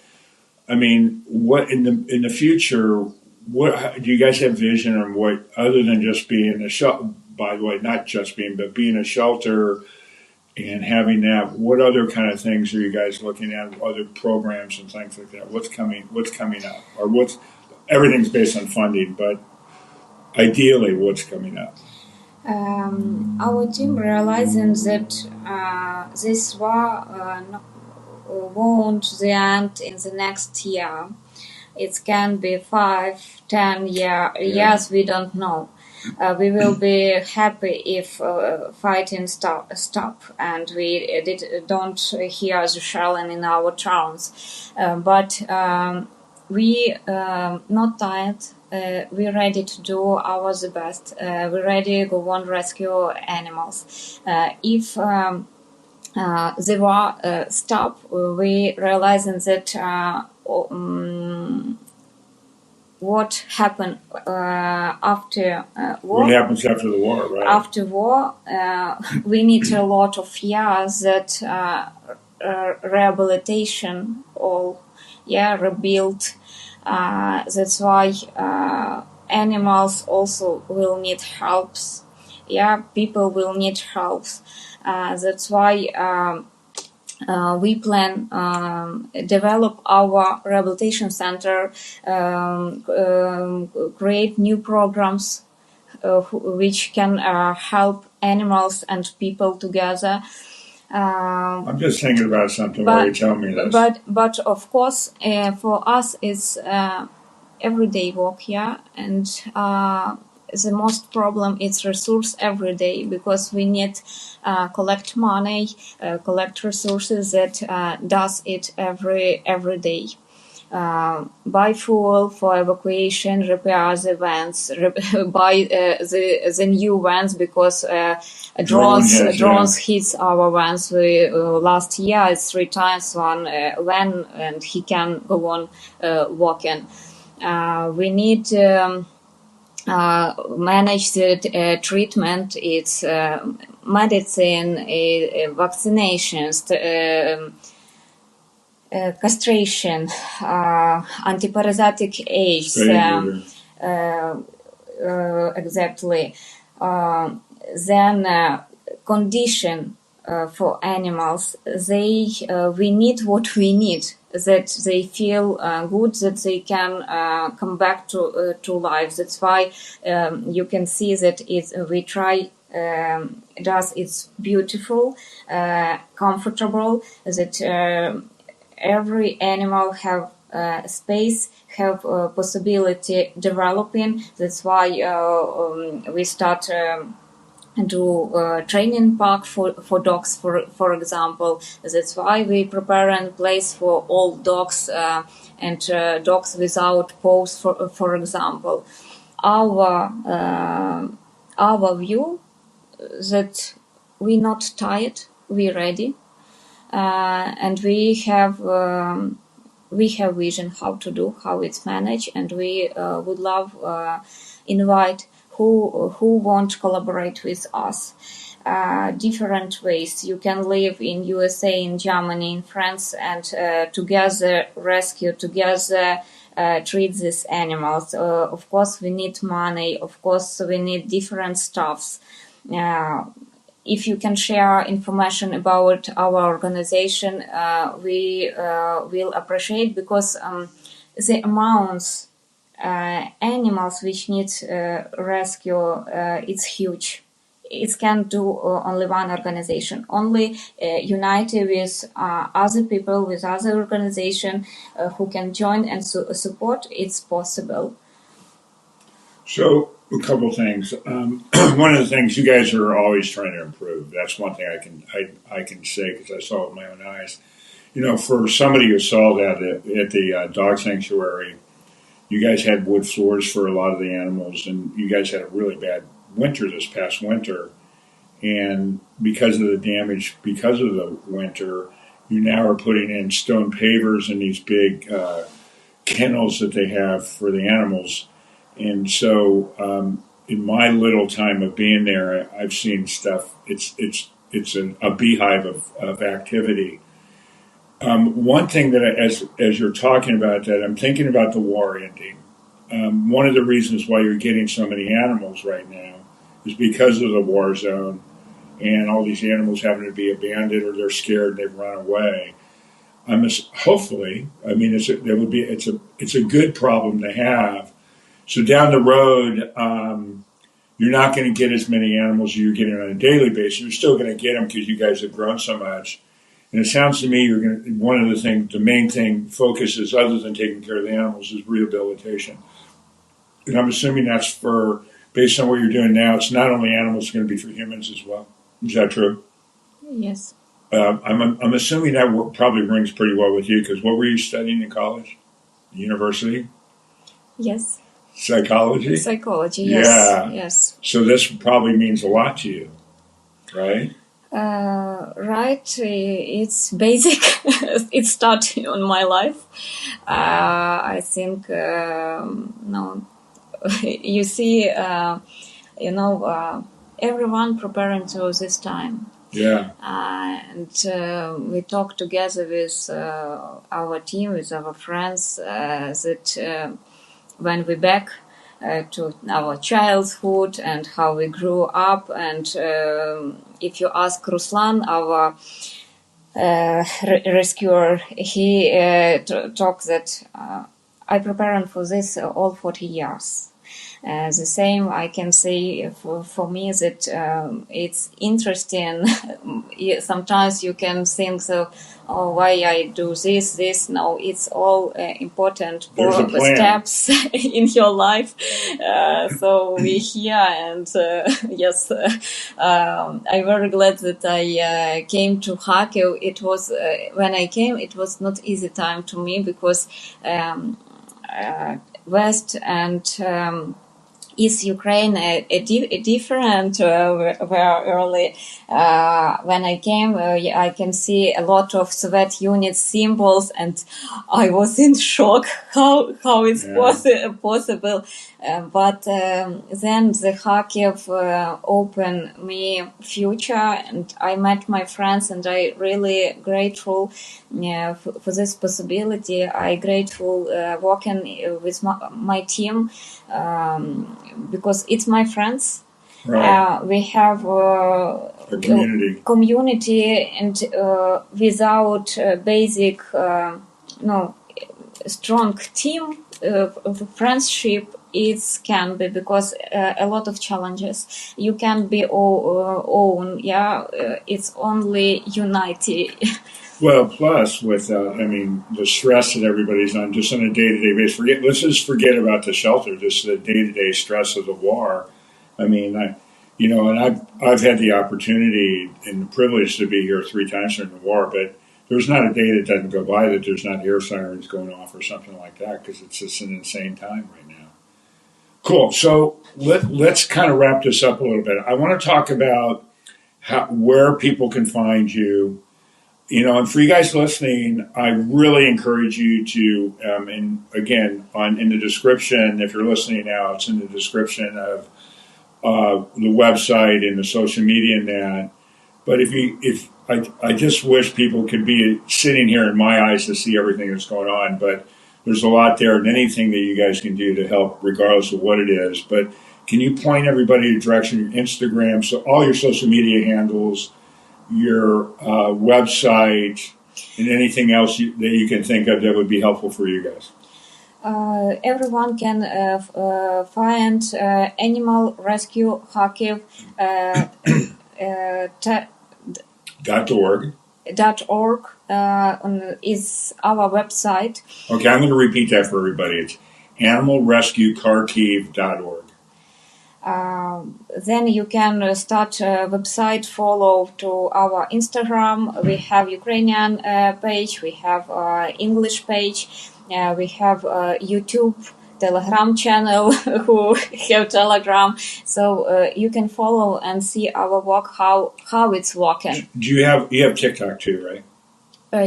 I mean, what in the future? What do you guys have vision on? What, other than just being a shelter? By the way, not just but being a shelter. And having that, what other kind of things are you guys looking at? Other programs and things like that. What's coming up? Or everything's based on funding, but ideally, what's coming up? Our team realizing that this war won't the end in the next year. It can be 5-10 years. We don't know. We will be happy if fighting stop and we don't hear the shelling in our towns. But we not tired. We're ready to do our the best. We're ready to go on rescue animals. If the war stop, we realizing that what happened after war. What happens after the war, right? After war, we need a lot of years that rehabilitation or rebuild. That's why animals also will need helps. People will need helps. That's why we plan develop our rehabilitation center, create new programs which can help animals and people together. I'm just thinking about something while you tell me this. But of course, for us, it's everyday work, and the most problem is resource every day, because we need collect money, collect resources that does it every day. buy fuel for evacuation, repair the vans, buy the new vans because drones hits our vans. Last year it's 3 times one van, and he can go on walking. We need manage the treatment. It's medicine, vaccinations, castration, antiparasitic aids, exactly. Then condition for animals. We need what we need, that they feel good, that they can come back to life. That's why you can see that we try. It's beautiful, comfortable, that every animal have space, have possibility developing. That's why we start do training park for dogs, for example. That's why we prepare a place for all dogs and dogs without paws, for example. Our view that we're not tired, we're ready, and we have vision how to do, how it's managed, and we would love invite who want to collaborate with us. Different ways. You can live in USA, in Germany, in France, and together rescue, together treat these animals. Of course, we need money. Of course, we need different stuffs. If you can share information about our organization, we will appreciate, because the amounts animals which need rescue, it's huge. It can't do only one organization. Only united with other people, with other organization who can join and support, it's possible. So, a couple things. One of the things, you guys are always trying to improve. That's one thing I can say, because I saw it with my own eyes. You know, for somebody who saw that at the dog sanctuary, you guys had wood floors for a lot of the animals, and you guys had a really bad winter this past winter. And because of the damage, because of the winter, you now are putting in stone pavers in these big kennels that they have for the animals. And so, in my little time of being there, I've seen stuff. It's a beehive of activity. One thing that as you're talking about that, I'm thinking about the war ending. One of the reasons why you're getting so many animals right now is because of the war zone, and all these animals having to be abandoned, or they're scared and they've run away. Hopefully, I mean, it's a good problem to have. So down the road, you're not going to get as many animals as you're getting on a daily basis. You're still going to get them because you guys have grown so much. And it sounds to me the main thing focuses, other than taking care of the animals, is rehabilitation. And I'm assuming that's based on what you're doing now, it's not only animals, it's going to be for humans as well. Is that true? Yes. I'm assuming that probably rings pretty well with you, because what were you studying in college? University? Yes. Psychology? Psychology, yes. Yeah. Yes. So this probably means a lot to you, right? Right. It's basic. It started on my life. I think, you see, everyone preparing to this time. Yeah. And we talk together with our team, with our friends, that when we back to our childhood and how we grew up. And if you ask Ruslan, our rescuer, he talks that I preparing for this all 40 years. The same I can say for me that it's interesting. Sometimes you can think so, oh, why I do this. No, it's all important There's a plan. steps in your life. So we're here, and yes, I'm very glad that I came to Kharkiv. It was when I came, it was not easy time to me because West and East Ukraine a different where early when I came I can see a lot of Soviet unit symbols, and I was in shock how it's possible. But then the Kharkiv opened me future, and I met my friends, and I really grateful for this possibility. I grateful working with my team because it's my friends. Right. We have A community, and without basic strong team friendship, it can be because a lot of challenges. You can't be own. It's only unity. Well, plus with the stress that everybody's on just on a day-to-day basis. Let's just forget about the shelter, just the day-to-day stress of the war. I mean, and I've had the opportunity and the privilege to be here 3 times during the war, but there's not a day that doesn't go by that there's not air sirens going off or something like that, because it's just an insane time right now. Cool. So let's kind of wrap this up a little bit. I want to talk about where people can find you. And for you guys listening, I really encourage you to, and again, in the description, if you're listening now, it's in the description of the website and the social media and that. But I just wish people could be sitting here in my eyes to see everything that's going on. But there's a lot there, and anything that you guys can do to help, regardless of what it is. But can you point everybody in the direction of your Instagram, so all your social media handles, your website, and anything else that you can think of that would be helpful for you guys? Everyone can find Animal Rescue Kharkiv .org. Is our website. Okay, I'm going to repeat that for everybody. It's animalrescuekharkiv.org. Then you can start a website, follow to our Instagram. We have Ukrainian page, we have English page, we have YouTube, Telegram channel, who have Telegram. So you can follow and see our work, how it's working. Do you have TikTok too, right?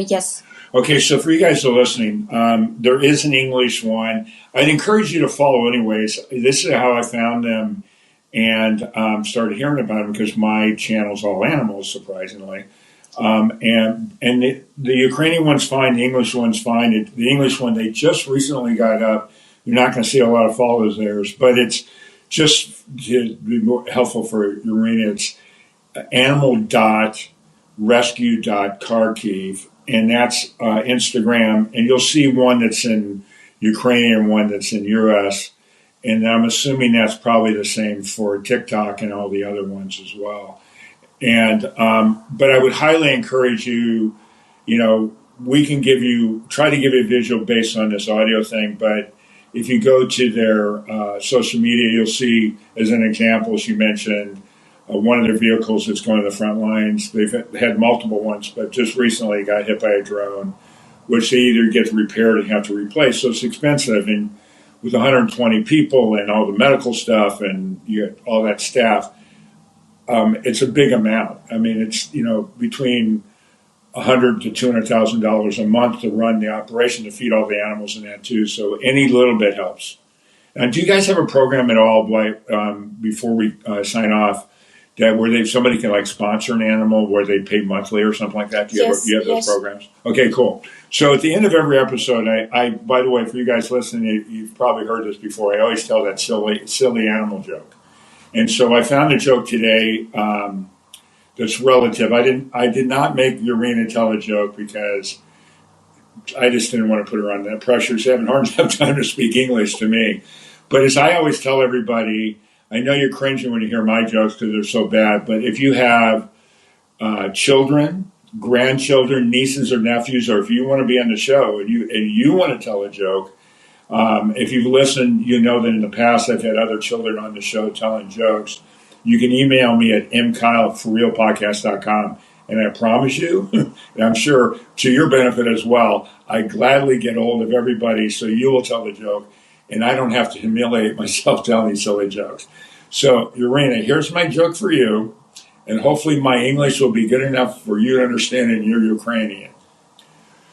Yes. Okay, so for you guys that are listening, there is an English one. I'd encourage you to follow anyways. This is how I found them and started hearing about them, because my channel's all animals, surprisingly. And the Ukrainian one's fine, the English one's fine. The English one, they just recently got up. You're not going to see a lot of followers there, but it's just to be more helpful for Yaryna. It's animal.rescue.kharkiv, and that's Instagram. And you'll see one that's in Ukrainian, one that's in US. And I'm assuming that's probably the same for TikTok and all the other ones as well. And but I would highly encourage you, we can try to give you a visual based on this audio thing, but if you go to their social media, you'll see, as an example, she mentioned one of their vehicles that's going to the front lines. They've had multiple ones, but just recently got hit by a drone, which they either get repaired and have to replace. So it's expensive. And with 120 people and all the medical stuff and all that staff, it's a big amount. I mean, it's, between $100,000 to $200,000 a month to run the operation, to feed all the animals in that too. So any little bit helps. And do you guys have a program at all, before we sign off, where somebody can sponsor an animal where they pay monthly or something like that? Do you have those programs? Okay, cool. So at the end of every episode, I by the way, for you guys listening, you've probably heard this before. I always tell that silly animal joke. And so I found a joke today that's relative. I did not make Yaryna tell a joke because I just didn't want to put her on that pressure. She's having a hard enough time to speak English to me. But as I always tell everybody, I know you're cringing when you hear my jokes because they're so bad, but if you have children, grandchildren, nieces or nephews, or if you want to be on the show and you want to tell a joke, if you've listened, you know that in the past I've had other children on the show telling jokes. You can email me at mkyle@forrealpodcast.com. And I promise you, and I'm sure to your benefit as well, I gladly get hold of everybody so you will tell the joke, and I don't have to humiliate myself telling these silly jokes. So, Yaryna, here's my joke for you, and hopefully my English will be good enough for you to understand, and you're Ukrainian.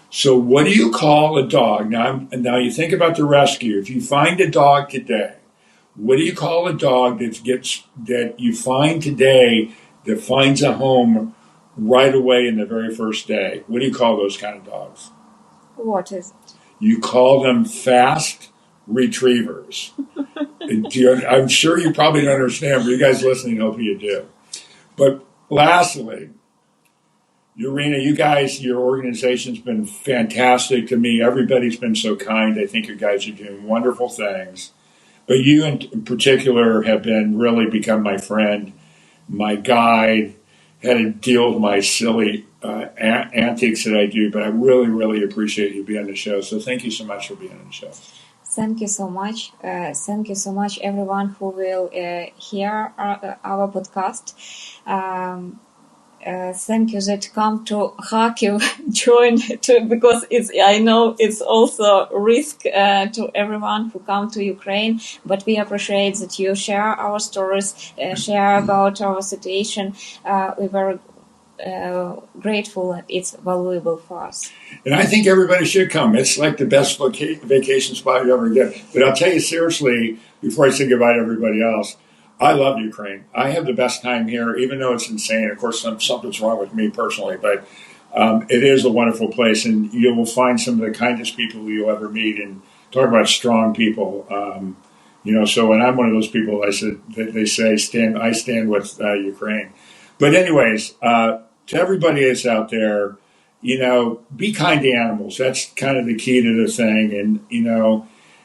So what do you call a dog? Now you think about the rescue. If you find a dog today, what do you call a dog that you find today that finds a home right away in the very first day? What do you call those kind of dogs? What is it? You call them fast retrievers. I'm sure you probably don't understand, but you guys listening, hope you do. But lastly, Yaryna, you guys, your organization's been fantastic to me. Everybody's been so kind. I think you guys are doing wonderful things. But you in particular have really become my friend, my guide, had to deal with my silly antics that I do, but I really, really appreciate you being on the show. So thank you so much for being on the show. Thank you so much. Thank you so much, everyone who will hear our podcast. Thank you that come to Kharkiv, join because I know it's also risk to everyone who come to Ukraine, but we appreciate that you share our stories, share about our situation. We were grateful. It's valuable for us. And I think everybody should come. It's like the best vacation spot you ever get. But I'll tell you seriously, before I say goodbye to everybody else, I love Ukraine. I have the best time here, even though it's insane. Of course, something's wrong with me personally, but it is a wonderful place, and you will find some of the kindest people you'll ever meet. And talk about strong people. So when I'm one of those people, they say, I stand with Ukraine. But anyways, to everybody that's out there, be kind to animals. That's kind of the key to the thing.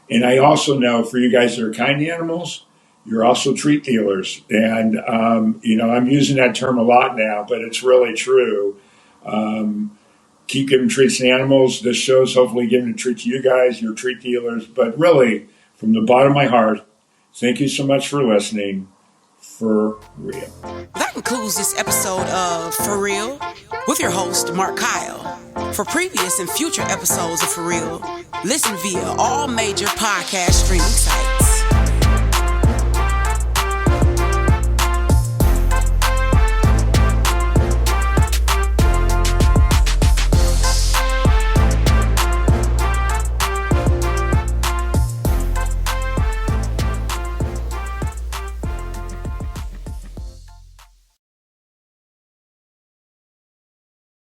And I also know for you guys that are kind to animals, you're also treat dealers. And, I'm using that term a lot now, but it's really true. Keep giving treats to animals. This show's hopefully giving a treat to you guys, your treat dealers. But really, from the bottom of my heart, thank you so much for listening. For real. That concludes this episode of For Real with your host, Mark Kyle. For previous and future episodes of For Real, listen via all major podcast streaming sites.